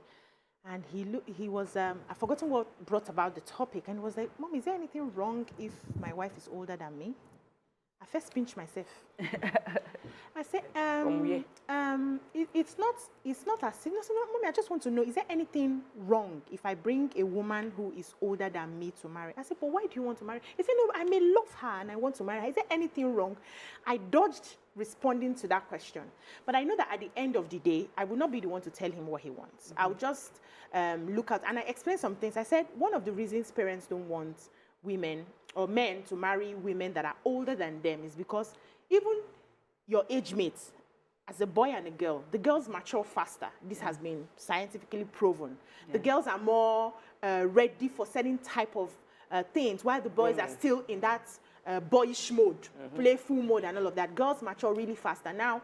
and he was, I've forgotten what brought about the topic, and he was like, Mom, is there anything wrong if my wife is older than me? I first pinched myself. I said, it's not as serious. Mommy, I just want to know, is there anything wrong if I bring a woman who is older than me to marry? I said, but why do you want to marry? He said, no, I may love her and I want to marry her. Is there anything wrong? I dodged responding to that question. But I know that at the end of the day, I will not be the one to tell him what he wants. I'll just look out, and I explained some things. I said, one of the reasons parents don't want women or men to marry women that are older than them is because even your age mates, as a boy and a girl, the girls mature faster. This has been scientifically proven. The girls are more ready for certain type of things, while the boys are still in that boyish mode, playful mode and all of that. Girls mature really faster. Now,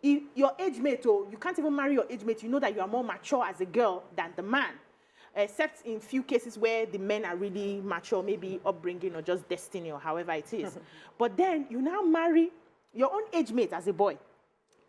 if your age mate, you can't even marry your age mate, you know that you are more mature as a girl than the man. Except in few cases where the men are really mature, maybe upbringing or just destiny or however it is. But then you now marry your own age mate as a boy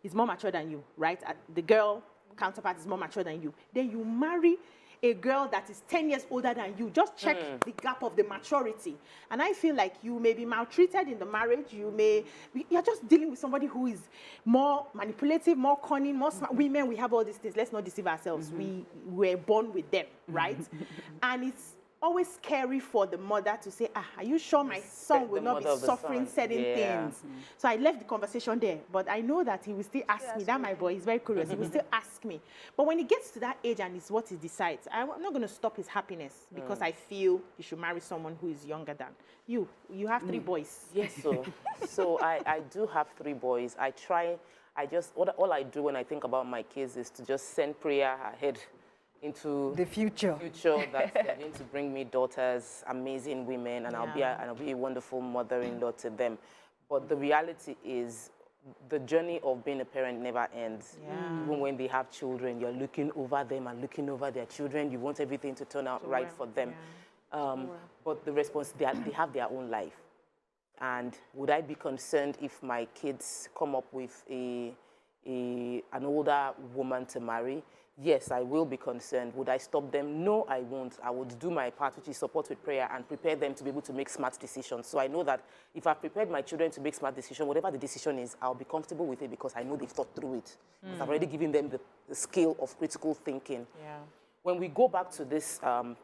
is more mature than you, right? The girl counterpart is more mature than you. Then you marry a girl that is 10 years older than you. Just check the gap of the maturity. And I feel like you may be maltreated in the marriage. You're just dealing with somebody who is more manipulative, more cunning, more smart. Women, we have all these things. Let's not deceive ourselves. We were born with them, right? And it's always scary for the mother to say, are you sure my son will not be suffering certain things? So I left the conversation there, but I know that he will still ask me. That my boy is very curious. He will still ask me. But when he gets to that age and it's what he decides, I'm not going to stop his happiness because I feel he should marry someone who is younger than you. You have 3 boys. Yes, so I do have 3 boys. All I do when I think about my kids is to just send prayer ahead into the future that they're going to bring me daughters, amazing women, and I'll be a wonderful mother-in-law to them. But the reality is, the journey of being a parent never ends. Even when they have children, you're looking over them and looking over their children. You want everything to turn out right for them. But the response, they have their own life. And would I be concerned if my kids come up with an older woman to marry? Yes, I will be concerned. Would I stop them? No, I won't. I would do my part, which is support with prayer, and prepare them to be able to make smart decisions. So I know that if I've prepared my children to make smart decisions, whatever the decision is, I'll be comfortable with it because I know they've thought through it. Because I've already given them the skill of critical thinking. When we go back to this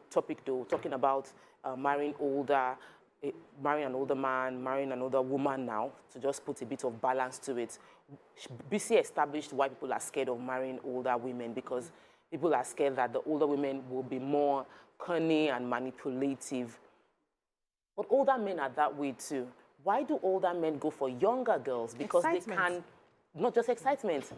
topic, though, talking about marrying an older man, marrying an older woman now, to just put a bit of balance to it. BC established why people are scared of marrying older women, because people are scared that the older women will be more cunning and manipulative. But older men are that way too. Why do older men go for younger girls? Because they can, not just excitement,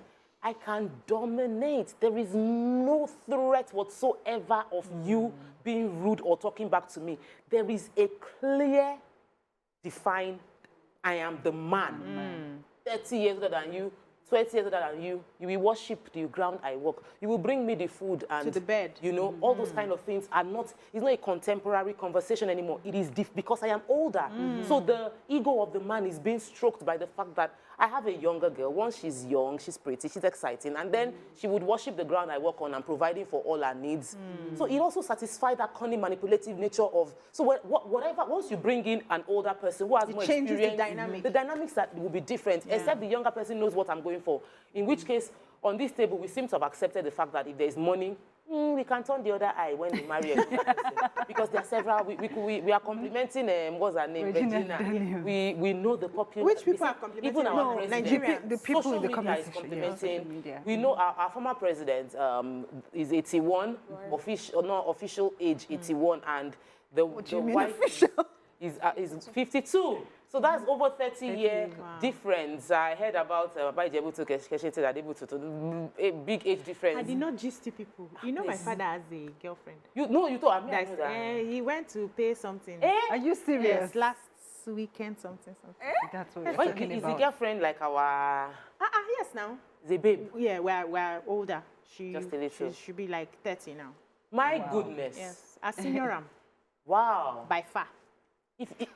I can dominate. There is no threat whatsoever of you being rude or talking back to me. There is a clear, defined, I am the man. 30 years older than you, 20 years older than you will worship the ground I walk. You will bring me the food and To the bed. You know, all those kind of things are not, it's not a contemporary conversation anymore. It is because I am older. So the ego of the man is being stroked by the fact that I have a younger girl. Once she's young, she's pretty, she's exciting. And then she would worship the ground I walk on and providing for all her needs. So it also satisfies that cunning, manipulative nature of, so whatever, once you bring in an older person who has more changes experience, the dynamic. the dynamics that will be different, except the younger person knows what I'm going for. In which case, on this table, we seem to have accepted the fact that if there's money, we can turn the other eye when we marry a younger person. Because there are several, we are complimenting, what's her name? Regina. We know the popular. Which people are complimenting? Even our president. Nigerians. The people Social in the media comment is section, complimenting. yeah. We know our former president is 81, official age 81, and the wife is 52. So that's over 30-year difference. I heard about Abidoye to a big age difference. I did not gist to people. You know, my father has a girlfriend. You told me. I know that. He went to pay something. Are you serious? Yes, last weekend, something. That's what we're But talking is about. the girlfriend like our? Yes, now. The babe. Yeah, we're older. Just a little. She should be like 30 now. My goodness. Yes, I senior am Wow. by far.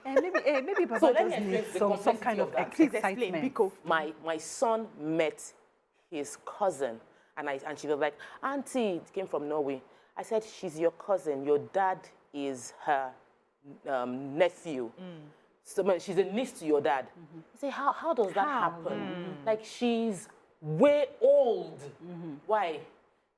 Maybe Papa So let me just explain needs the some complexity kind of of that. Please explain, excitement. Biko. My son met his cousin, and she was like, Auntie, it came from Norway. I said, she's your cousin. Your dad is her nephew. So she's a niece to your dad. I say, how does that happen? Like, she's way old. Why?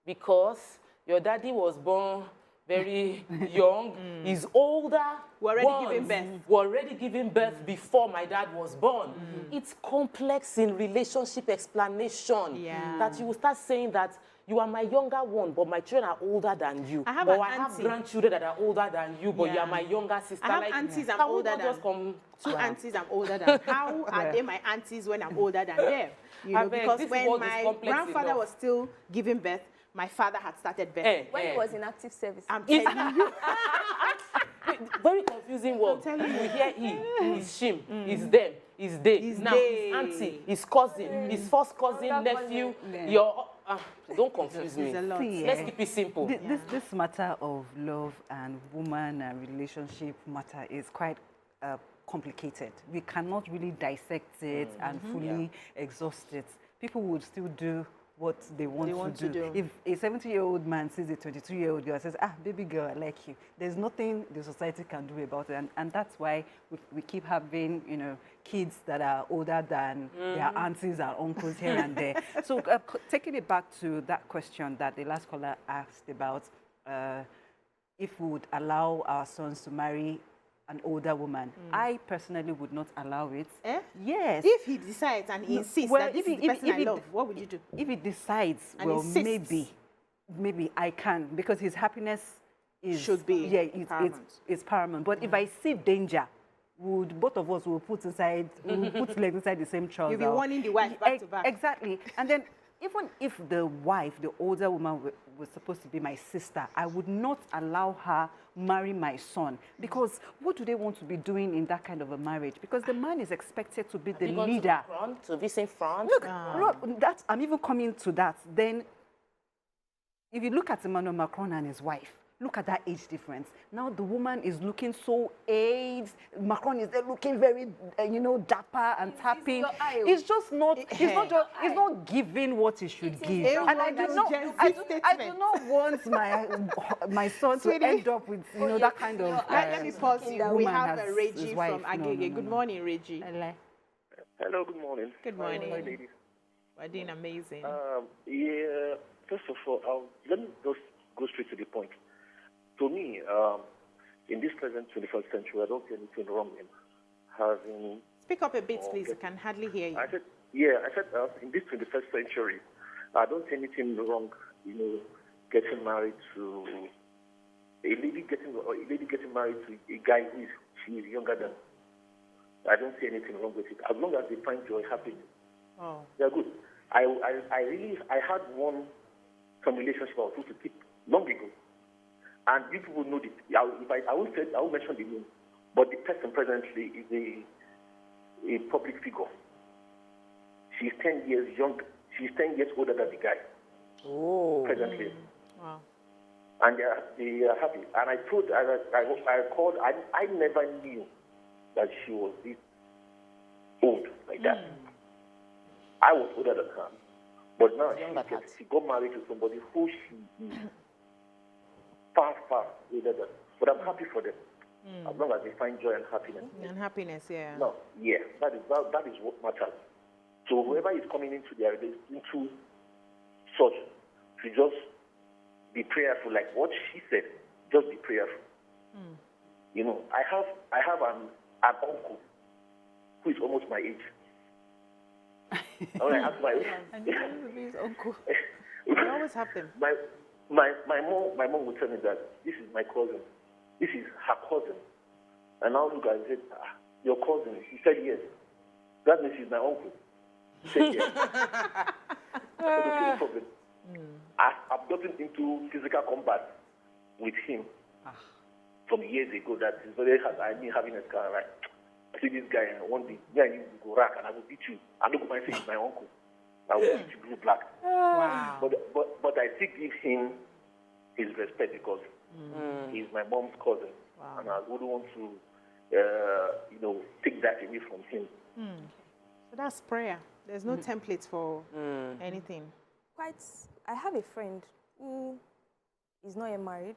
Because your daddy was born very young. He's older. We're already giving birth. We're already giving birth before my dad was born. It's complex in relationship explanation. That you will start saying that you are my younger one, but my children are older than you. I have or an I have auntie. grandchildren that are older than you, but you are my younger sister. I have aunties I'm older than. Two aunties I'm older than. How are they my aunties when I'm older than them? You know, because when my grandfather was still giving birth, my father had started birth. When he was in active service. I'm telling you. Very confusing word. I'm telling you. You hear he, is shim, is them, is they. Now his auntie, his cousin, his first cousin, nephew, your... don't confuse me. A lot. See, Let's keep it simple. This matter of love and woman and relationship matter is quite complicated. We cannot really dissect it and fully exhaust it. People would still do what they want to do. If a 70-year-old man sees a 22-year-old girl and says, baby girl, I like you, there's nothing the society can do about it. And that's why we keep having, kids that are older than their aunties and uncles here and there. So taking it back to that question that the last caller asked about, if we would allow our sons to marry an older woman. I personally would not allow it. Yes. If he decides and he insists that this is the person I love, what would you do? If he decides, And well, insists. maybe I can, because his happiness Should be paramount. It's paramount. But if I see danger, both of us will put legs inside the same trouser. You'll be warning the wife back to back. Exactly. And then even if the wife, the older woman, was supposed to be my sister, I would not allow her marry my son, because what do they want to be doing in that kind of a marriage? Because the man is expected to be the leader. To visit France. Look, I'm even coming to that. Then, if you look at Emmanuel Macron and his wife, look at that age difference. Now the woman is looking so aged. Macron is there looking very, dapper and tapping. It's just not. It's not giving what he should give. And I do not want my son to end up with that kind of. Let me pause you. We have has Reggie his wife. from Agege. Good morning, Reggie. Hello, good morning. Good morning. Hi, ladies. We're doing amazing. First of all, let me just go straight to the point. To me, in this present 21st century, I don't see anything wrong in having... Speak up a bit, please. I can hardly hear you. I said in this 21st century, I don't see anything wrong, getting married to a lady getting married to a guy she is younger than. I don't see anything wrong with it, as long as they find joy, happiness. Oh. They're good. I had some relationship I was supposed to keep long ago. And you people know this. I won't mention the name, but the person presently is a public figure. she's 10 years young. She's 10 years older than the guy. Oh. Presently. Wow. And they are happy. And I told, I called, I never knew that she was this old like that. I was older than her. But now she got married to somebody who she is far, far older than. But I'm happy for them. As long as they find joy and happiness. And happiness, yeah. No, yeah, that is what matters. So whoever is coming into into such, to just be prayerful, like what she said. Just be prayerful. You know, I have an uncle who is almost my age. When I ask my And his uncle. We always have them. My mom would tell me that this is my cousin. This is her cousin. And now look and said, your cousin. She said yes. That means she's my uncle. She said yes. I said, okay, no problem. I've gotten into physical combat with him from years ago. That is very hard. I mean, having a car, right? I see this guy, and one day, me and you will go rack, and I will beat you. I look at my face, my uncle. I will beat you blue black. Wow. But I still give him his respect because he's my mom's cousin, and I wouldn't want to, take that away from him. So that's prayer. There's no templates for anything. I have a friend who is not yet married,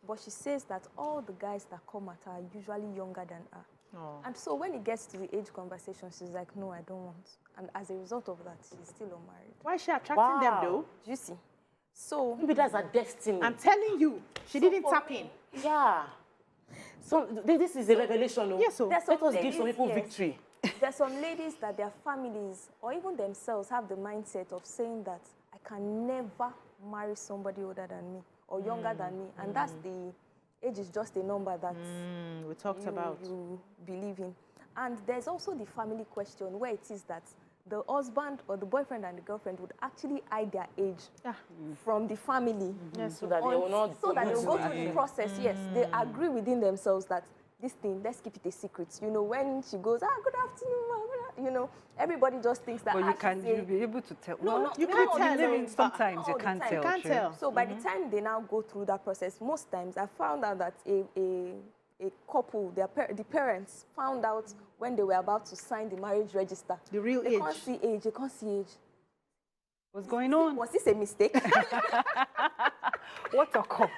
but she says that all the guys that come at her are usually younger than her. Oh. And so when it gets to the age conversation, she's like, no, I don't want. And as a result of that, she's still unmarried. Why is she attracting them though? Do you see? So Maybe that's her destiny. I'm telling you, she didn't tap in. Yeah. So this is a revelation. Yes, so there's let some us give some ladies, people yes. victory. There's some ladies that their families or even themselves have the mindset of saying that I can never marry somebody older than me or younger than me. And that's the age is just a number that We talked about. you believe in. And there's also the family question where it is that the husband or the boyfriend and the girlfriend would actually hide their age from the family. Yes, So that they will not So that they will go through the process, yes. They agree within themselves that this thing, let's keep it a secret. You know, when she goes, good afternoon, ma," you know, everybody just thinks that. But you'll be able to tell. No, you can't tell. Sometimes not you all the can't time. tell. You can't true. tell. So by the time they now go through that process, most times I found out that a couple, the parents found out when they were about to sign the marriage register. The real They age. can't see age. They can't see age. What's going on? Was this a mistake? What a call.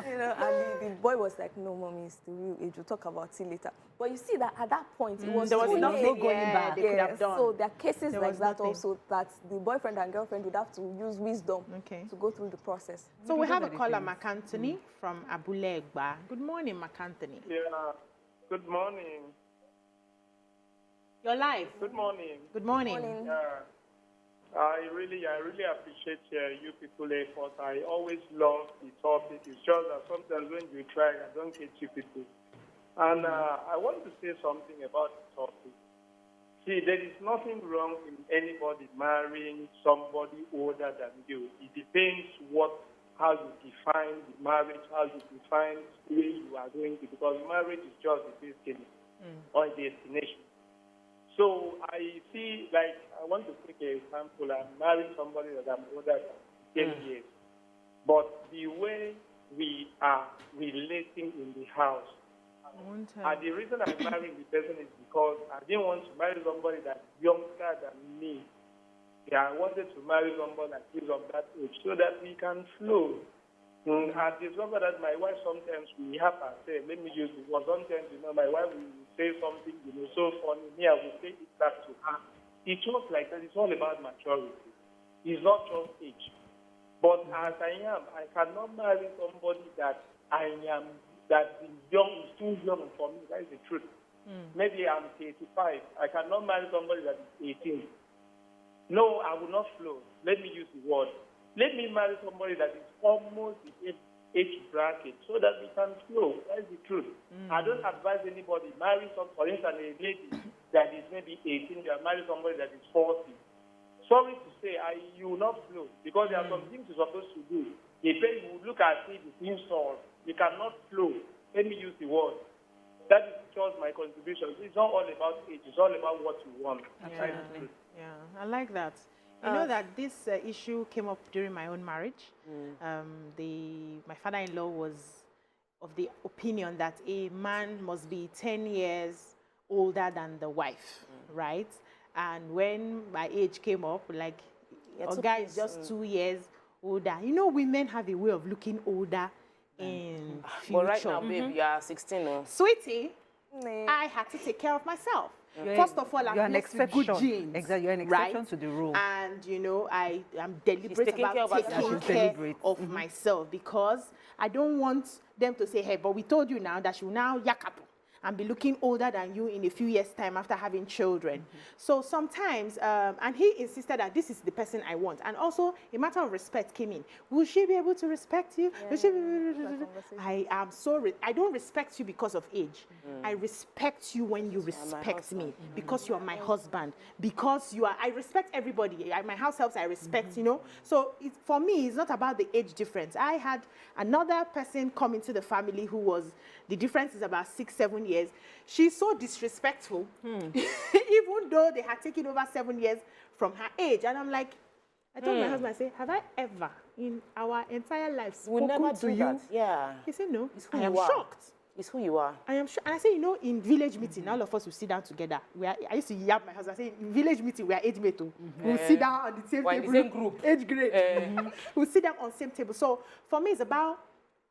And the boy was like, no, mommy, it's the real age. We'll talk about it later. But you see that at that point, it was there was too no late. going back. They could have done. So there are cases There like was that nothing. also that the boyfriend and girlfriend would have to use wisdom to go through the process. So we have a caller, Mark Anthony from Abulegba. Good morning, Mark Anthony. Yeah. Good morning. You're live. Good morning. Good morning. Morning. I really appreciate you people effort. I always love the topic. It's just that sometimes when you try, I don't get you people. And I want to say something about the topic. See, there is nothing wrong in anybody marrying somebody older than you. It depends how you define the marriage, how you define where you are going to, because marriage is just a destiny or a destination. So I see, like, I want to take an example. I'm marrying somebody that I'm older than 10 years. But the way we are relating in the house, and the reason I'm marrying the person is because I didn't want to marry somebody that's younger than me. Yeah, I wanted to marry somebody that is of that age so that we can flow. I discovered that my wife sometimes we have her say, let me use the word. Sometimes, my wife will say something, so funny. Me, I will say it back to her. It's not like that. It's all about maturity. It's not just age. But as I am, I cannot marry somebody that is young, is too young for me. That is the truth. Maybe I'm 85. I cannot marry somebody that is 18. No, I will not flow. Let me use the word. Let me marry somebody that is almost the age bracket so that we can flow. That is the truth. I don't advise anybody marry for instance, a lady that is maybe 18, you are marrying somebody that is 40. Sorry to say, you will not flow because there are some things you're supposed to do. You will look at it, it's installed. You cannot flow. Let me use the word. That is just my contribution. It's not all about age. It's all about what you want. Absolutely. Yeah, I like that. You know that this issue came up during my own marriage. My father-in-law was of the opinion that a man must be 10 years older than the wife, right? And when my age came up, like, a guy is just 2 years older. You know, women have a way of looking older in future. But right now, babe, you are 16 now. Sweetie, I had to take care of myself. First of all, I'm blessed with good genes. Exactly, you're an exception to the rule. And, you know, I am deliberate about taking care of myself, because I don't want them to say, hey, but we told you now that you now yakapo and be looking older than you in a few years' time after having children. So sometimes, and he insisted that this is the person I want. And also, a matter of respect came in. Will she be able to respect you? Will she I don't respect you because of age. I respect you when you respect me, because you are my husband, because you are, I respect everybody. My house helps, I respect, you know. So for me, it's not about the age difference. I had another person come into the family who was, the difference is about 6-7 years. She's so disrespectful, even though they had taken over 7 years from her age. And I'm like, I told my husband, I said, have I ever in our entire life spoken to you? Yeah. He said, no. I am shocked. It's who you are. I am sure. And I say, you know, in village meeting, all of us will sit down together. I used to yap my husband. I say, in village meeting, we are age mate. We'll sit down on the same table. In the same group. Age grade. We'll sit down on the same table. So for me, it's about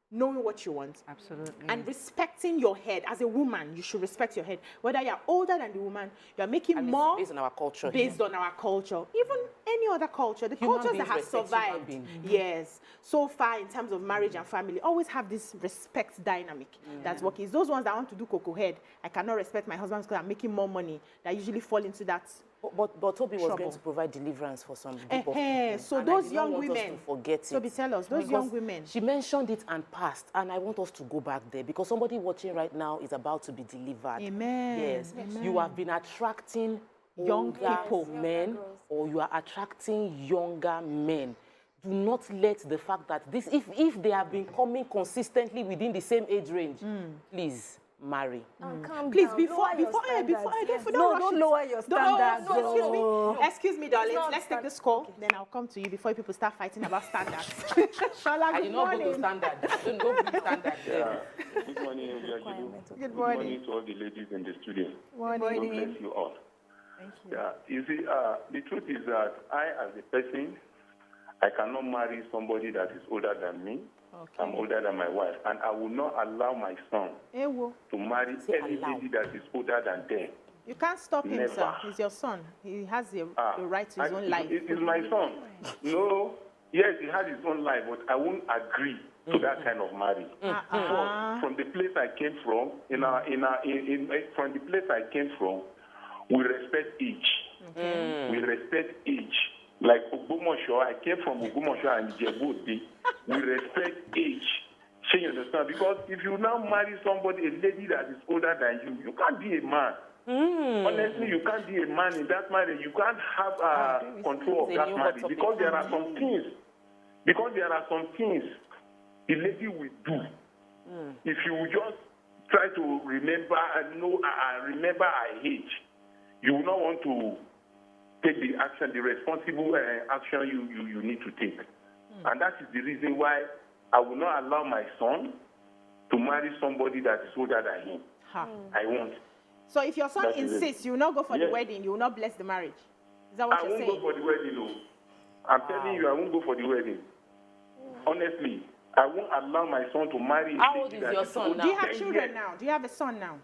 knowing what you want. Absolutely. And respecting your head. As a woman, you should respect your head. Whether you're older than the woman, you're making more. Based on our culture. Based on our culture. Even any other culture. The cultures that have survived. Yes. So far, in terms of marriage and family, always have this respect dynamic that's working. It's those ones that want to do cocoa head. I cannot respect my husband because I'm making more money. That usually fall into that. But Toby was going to provide deliverance for some people. So those young women, forget it. Toby, tell us, those young women. She mentioned it and passed, and I want us to go back there, because somebody watching right now is about to be delivered. Amen. Yes. Amen. You have been attracting young people, men, or you are attracting younger men. Do not let the fact that this, if they have been coming consistently within the same age range, please marry. Please, before don't lower your standards. Excuse me, darling. Let's take this call. Then I'll come to you before people start fighting about standards. I did not go to standard. Don't go to standard. Good morning, Good morning to all the ladies in the studio. Morning. God bless you all. Thank you. Yeah, you see, the truth is that I, as a person, I cannot marry somebody that is older than me. Okay. I'm older than my wife, and I will not allow my son to marry any lady that is older than them. You can't stop him, sir. He's your son. He has the right to his own life. It is my son. No, yes, he has his own life, but I won't agree to that kind of marriage. From the place I came from, from the place I came from, we respect age. We respect age. Like Ogbomoso, I came from Ogbomoso and Ijebu-Ode. We respect age. So you understand? Because if you now marry somebody, a lady that is older than you, you can't be a man. Honestly, you can't be a man in that marriage. You can't have control of that marriage, because there are some things. Because there are some things the lady will do. If you just try to remember her age, you will not want to take the action, the responsible action you need to take. And that is the reason why I will not allow my son to marry somebody that is older than him. I won't. So if your son insists, you will not go for the wedding, you will not bless the marriage. Is that what you're saying? I won't go for the wedding, no. I'm telling you, I won't go for the wedding. Honestly, I won't allow my son to marry. How old is your son now? Do you have children now? Do you have a son now?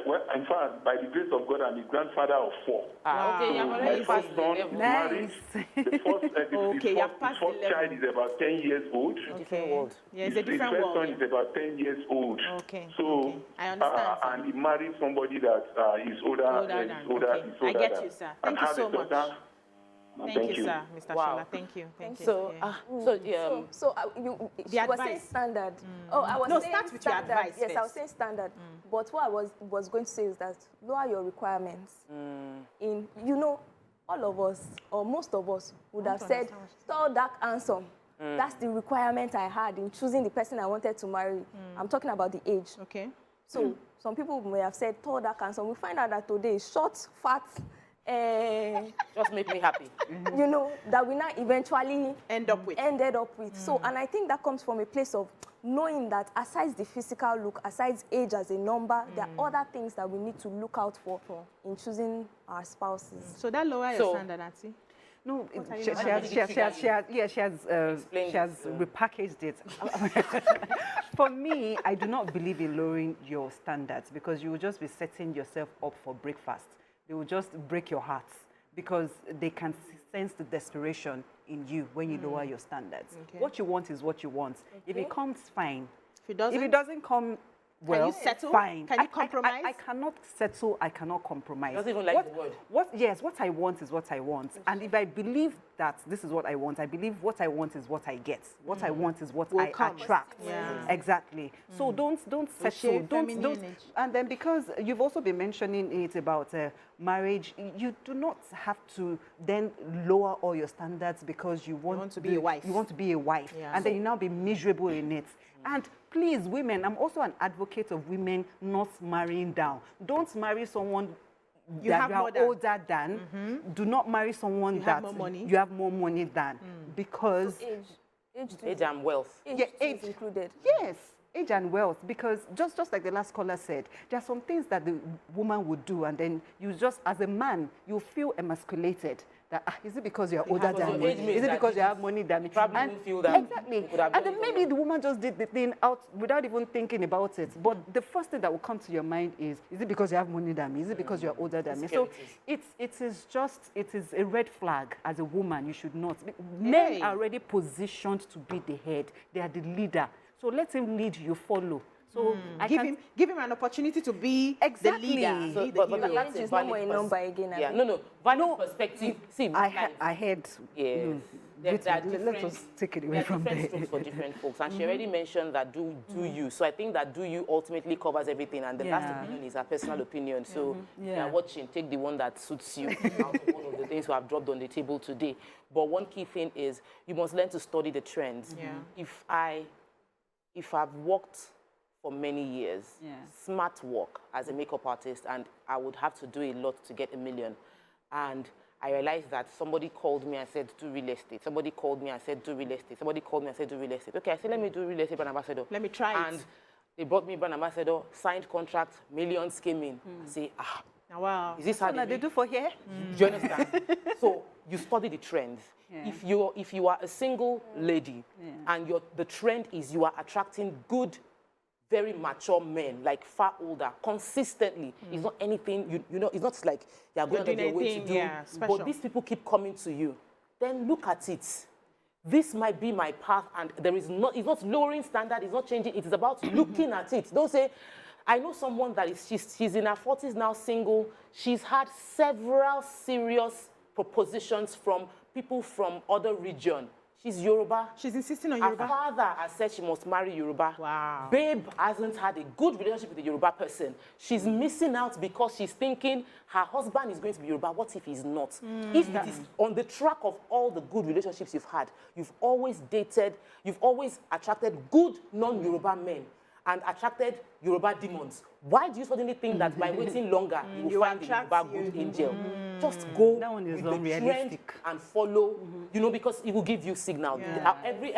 Well, in fact, by the grace of God, I'm the grandfather of 4. Okay, you've already passed the level. Married. The first child is about 10 years old. Okay. Yeah, it's a different world. The first son is about 10 years old. Okay. So, I understand. And he married somebody that is older. I get you, sir. Thank you so much. Thank you, sir, Mr. Shola. Thank you. Thank you. So, she was saying standard. I was saying start with standard. your advice. Yes, I was saying standard. But what I was going to say is that lower your requirements. All of us, or most of us, would have said, tall, dark, handsome. That's the requirement I had in choosing the person I wanted to marry. I'm talking about the age. Okay. So some people may have said tall, dark, handsome. We find out that today, short, fat, Just make me happy. you know, that we now eventually Ended up with. So, and I think that comes from a place of knowing that aside the physical look, aside age as a number, there are other things that we need to look out for in choosing our spouses. So that lower your standard, Auntie? No, you she has repackaged it. For me, I do not believe in lowering your standards because you will just be setting yourself up for breakfast. They will just break your heart because they can sense the desperation in you when you lower your standards. Okay. What you want is what you want. If it comes, fine. If it doesn't come, well, can you settle? Fine. Can you compromise? I cannot settle. I cannot compromise. Doesn't even like the word. What I want is what I want. And if I believe that this is what I want, I believe what I want is what I get. What I want is what I attract. Yeah. Exactly. So don't settle. Don't. And then because you've also been mentioning it about marriage, you do not have to then lower all your standards because you want to be a wife. You want to be a wife, and then you now be miserable in it. And please, women, I'm also an advocate of women not marrying down. Don't marry someone you are older than. Do not marry someone that you have more money than. Because age and wealth. Age is included. Yes, age and wealth. Because just like the last caller said, there are some things that the woman would do, and then you just, as a man, you feel emasculated. That, is it because you're older than me? Is it because you have money than me? Probably feel that. Exactly. And then maybe the woman just did the thing out without even thinking about it. But the first thing that will come to your mind is it because you have money than me? Is it because you're older than me? So it is a red flag as a woman. You should not. Men are already positioned to be the head. They are the leader. So let him lead, you follow. So give him an opportunity to be the leader. So, but Age is not more a number again. Yeah, no. Valid perspective. See, I had. Yes. Let us take it away from there. Different strokes for different folks, and she already mentioned that do you. So I think that do you ultimately covers everything, and the last opinion is her personal opinion. So if you're watching, take the one that suits you. Out of one of the things we have dropped on the table today. But one key thing is you must learn to study the trends. If I've worked for many years, smart work as a makeup artist, and I would have to do a lot to get $1 million. And I realized that somebody called me and said, do real estate. Somebody called me and said, do real estate. Somebody called me and said, do real estate. Okay, I said, let me do real estate brand ambassador. Let me try it. And they brought me brand ambassador, signed contract, millions came in. I say, wow. Is this how they do for here? Do you understand? So you study the trends. If you are a single lady and the trend is you are attracting good, very mature men, like far older, consistently. It's not anything, you know, it's not like you're going out of your way to do. But these people keep coming to you. Then look at it. This might be my path, and it's not lowering standard, it's not changing, it is about looking at it. Don't say, I know someone that she's in her 40s now, single. She's had several serious propositions from people from other regions. She's Yoruba. She's insisting on Yoruba. Her father has said she must marry Yoruba. Wow. Babe hasn't had a good relationship with a Yoruba person. She's missing out because she's thinking her husband is going to be Yoruba. What if he's not? If it is on the track of all the good relationships you've had, you've always dated, you've always attracted good non-Yoruba men and attracted Yoruba demons. Why do you suddenly think that by waiting longer, you will find the Yoruba good angel? Just go with the trend and follow, you know, because it will give you signal. Every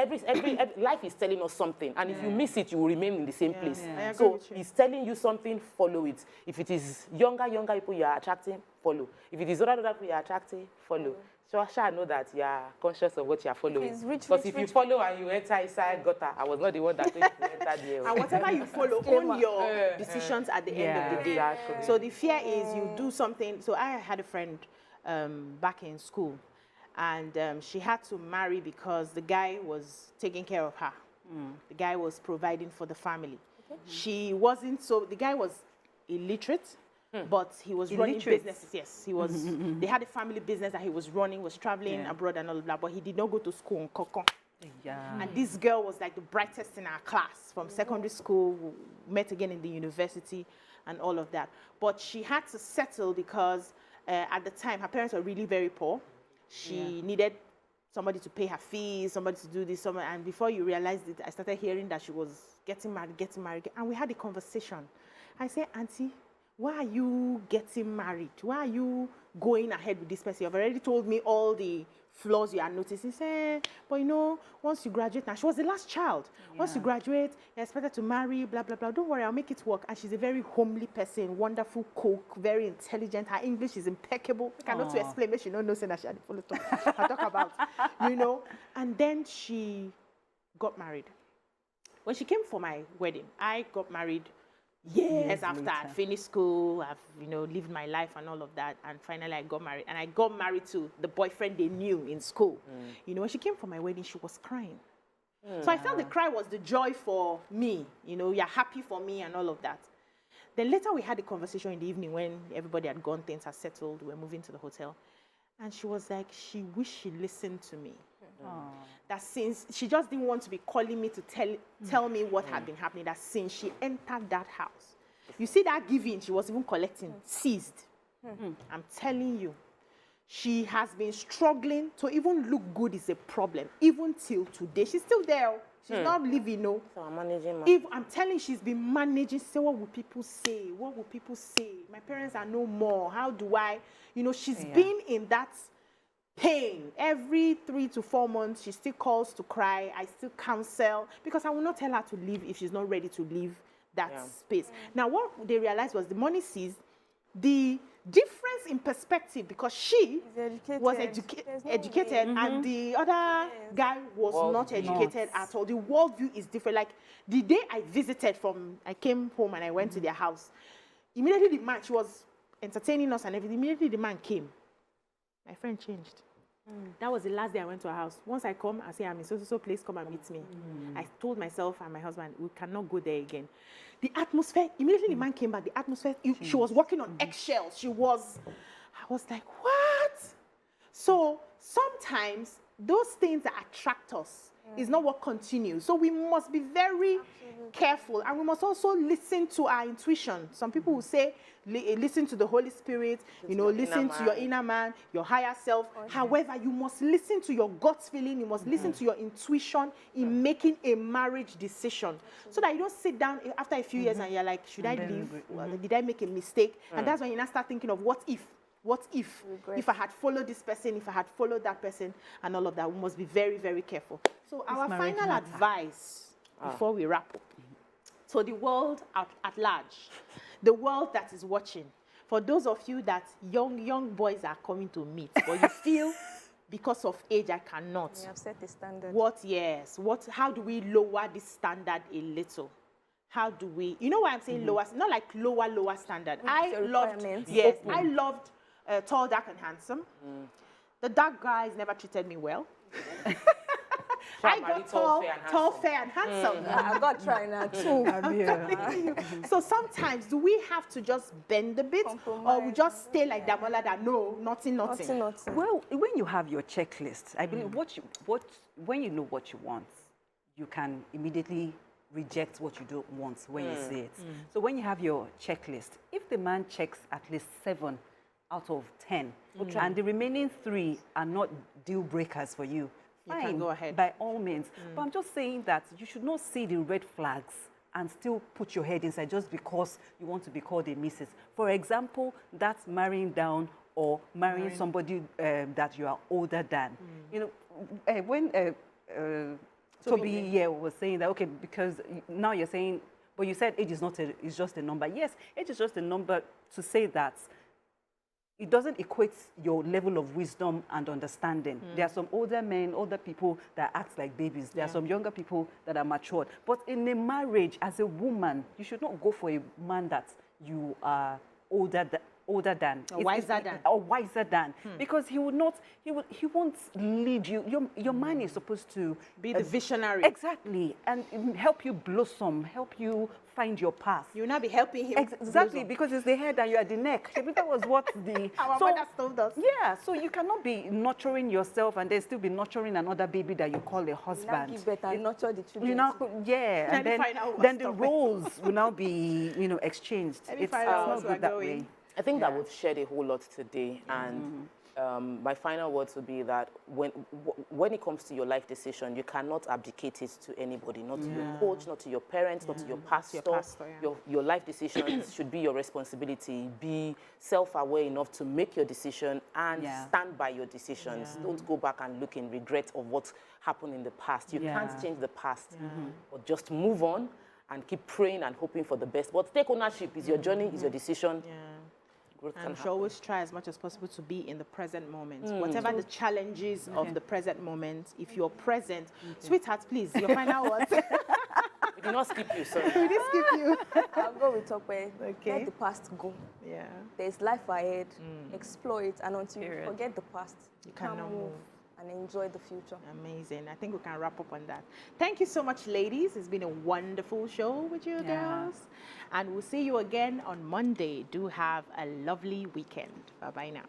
life is telling us something, and if you miss it, you will remain in the same place. So it's telling you something, follow it. If it is younger people you are attracting, follow. If it is older people you are attracting, follow. So I shall know that you are conscious of what you are following. Because if you follow and you enter inside gutter, I was not the one that told you to enter there. And whatever you follow, own your decisions at the end of the day. Exactly. So the fear is you do something. So I had a friend back in school, and she had to marry because the guy was taking care of her. The guy was providing for the family. She wasn't, so the guy was illiterate. But he was running businesses. Yes, he was. They had a family business that he was running, was traveling abroad and all of that. But he did not go to school in Kokon. And this girl was like the brightest in our class from secondary school. We met again in the university and all of that. But she had to settle because at the time her parents were really very poor. She needed somebody to pay her fees, somebody to do this, and before you realized it, I started hearing that she was getting married, and we had a conversation. I said, Auntie, why are you getting married? Why are you going ahead with this person? You've already told me all the flaws you are noticing. Say, but you know, once you graduate, now she was the last child. Once you graduate, you're expected to marry, blah, blah, blah. Don't worry, I'll make it work. And she's a very homely person, wonderful cook, very intelligent. Her English is impeccable. I cannot to explain, but she don't know saying that she had full stuff I talk about, you know. And then she got married. When she came for my wedding, I got married years after I finished school. I've, you know, lived my life and all of that. And finally I got married. And I got married to the boyfriend they knew in school. You know, when she came for my wedding, she was crying. So I felt the cry was the joy for me. You know, you're happy for me and all of that. Then later we had a conversation in the evening when everybody had gone, things had settled, we were moving to the hotel. And she was like, she wished she listened to me. That since she just didn't want to be calling me to tell me what had been happening, that since she entered that house, you see that giving she was even collecting ceased. I'm telling you, she has been struggling to even look good is a problem, even till today. She's still there. She's not leaving, no. So I'm managing. If I'm telling you, she's been managing. Say, what will people say? What will people say? My parents are no more. How do I? You know, she's been in that pain. Every 3 to 4 months, she still calls to cry. I still counsel because I will not tell her to leave if she's not ready to leave that space. Now, what they realized was the money seized, the difference in perspective, because she was educated and the other guy was not educated at all. The worldview is different. Like the day I visited I came home and I went to their house, immediately the man, she was entertaining us and everything, immediately the man came. My friend changed. That was the last day I went to her house. Once I come, I say, I'm in so place, come and meet me. I told myself and my husband, we cannot go there again. The atmosphere, immediately the man came back, the atmosphere, she was walking on eggshells. I was like, what? So sometimes those things that attract us is not what continues. So we must be very careful, and we must also listen to our intuition. Some people will say, listen to the Holy Spirit, you know, listen to your inner man, your higher self. However, you must listen to your gut feeling, you must listen to your intuition in making a marriage decision. So that you don't sit down after a few years and you're like, should I leave? Did I make a mistake? And that's when you now start thinking of what if? What if I had followed this person, if I had followed that person, and all of that? We must be very, very careful. So our final advice before we wrap up, to the world at large, the world that is watching, for those of you that young boys are coming to meet, but you feel because of age I cannot. We have set the standard. How do we lower this standard a little? How do we, you know why I'm saying lower, not like lower standard. I loved tall, dark, and handsome. The dark guys never treated me well. I got tall, fair, and handsome. I got try now too. So sometimes, do we have to just bend a bit, or we just stay like Damola that no, nothing? Well, when you have your checklist, I believe when you know what you want, you can immediately reject what you don't want when you see it. So when you have your checklist, if the man checks at least 7 out of 10, and the remaining 3 are not deal breakers for you, fine, can go ahead. By all means. But I'm just saying that you should not see the red flags and still put your head inside just because you want to be called a missus. For example, that's marrying down or marrying somebody that you are older than. You know, when Toby was saying that, okay, because now you're saying, but you said age is not it's just a number. Yes, age is just a number to say that it doesn't equate your level of wisdom and understanding. There are some older men, older people that act like babies. There are some younger people that are matured. But in a marriage, as a woman, you should not go for a man that you are older than. Or wiser than. Because he won't lead you. Your man is supposed to be the visionary. Exactly. And help you blossom, help you find your path. You'll not be helping him. Exactly, because it's the head and you are the neck. That was what our mother told us. Yeah, so you cannot be nurturing yourself and then still be nurturing another baby that you call a husband. You give better, nurture the children. And then the roles will now be, exchanged. It's not good that way. I think that we've shared a whole lot today, and my final words would be that when it comes to your life decision, you cannot abdicate it to anybody, not to your coach, not to your parents, not to your pastor. Your life decisions should be your responsibility. Be self-aware enough to make your decision and stand by your decisions. Don't go back and look in regret of what happened in the past. You can't change the past, but just move on and keep praying and hoping for the best. But take ownership. Is your journey, is your decision. And should always try as much as possible to be in the present moment. Whatever the challenges of the present moment, if you're present, sweetheart, please, your final words. We did not skip you, sorry. We did skip you. I'll go with Tope. Okay. Let the past go. Yeah. There's life ahead. Explore it, and until you forget the past, You cannot move. And enjoy the future. Amazing. I think we can wrap up on that. Thank you so much, ladies. It's been a wonderful show with you girls. And we'll see you again on Monday. Do have a lovely weekend. Bye-bye now.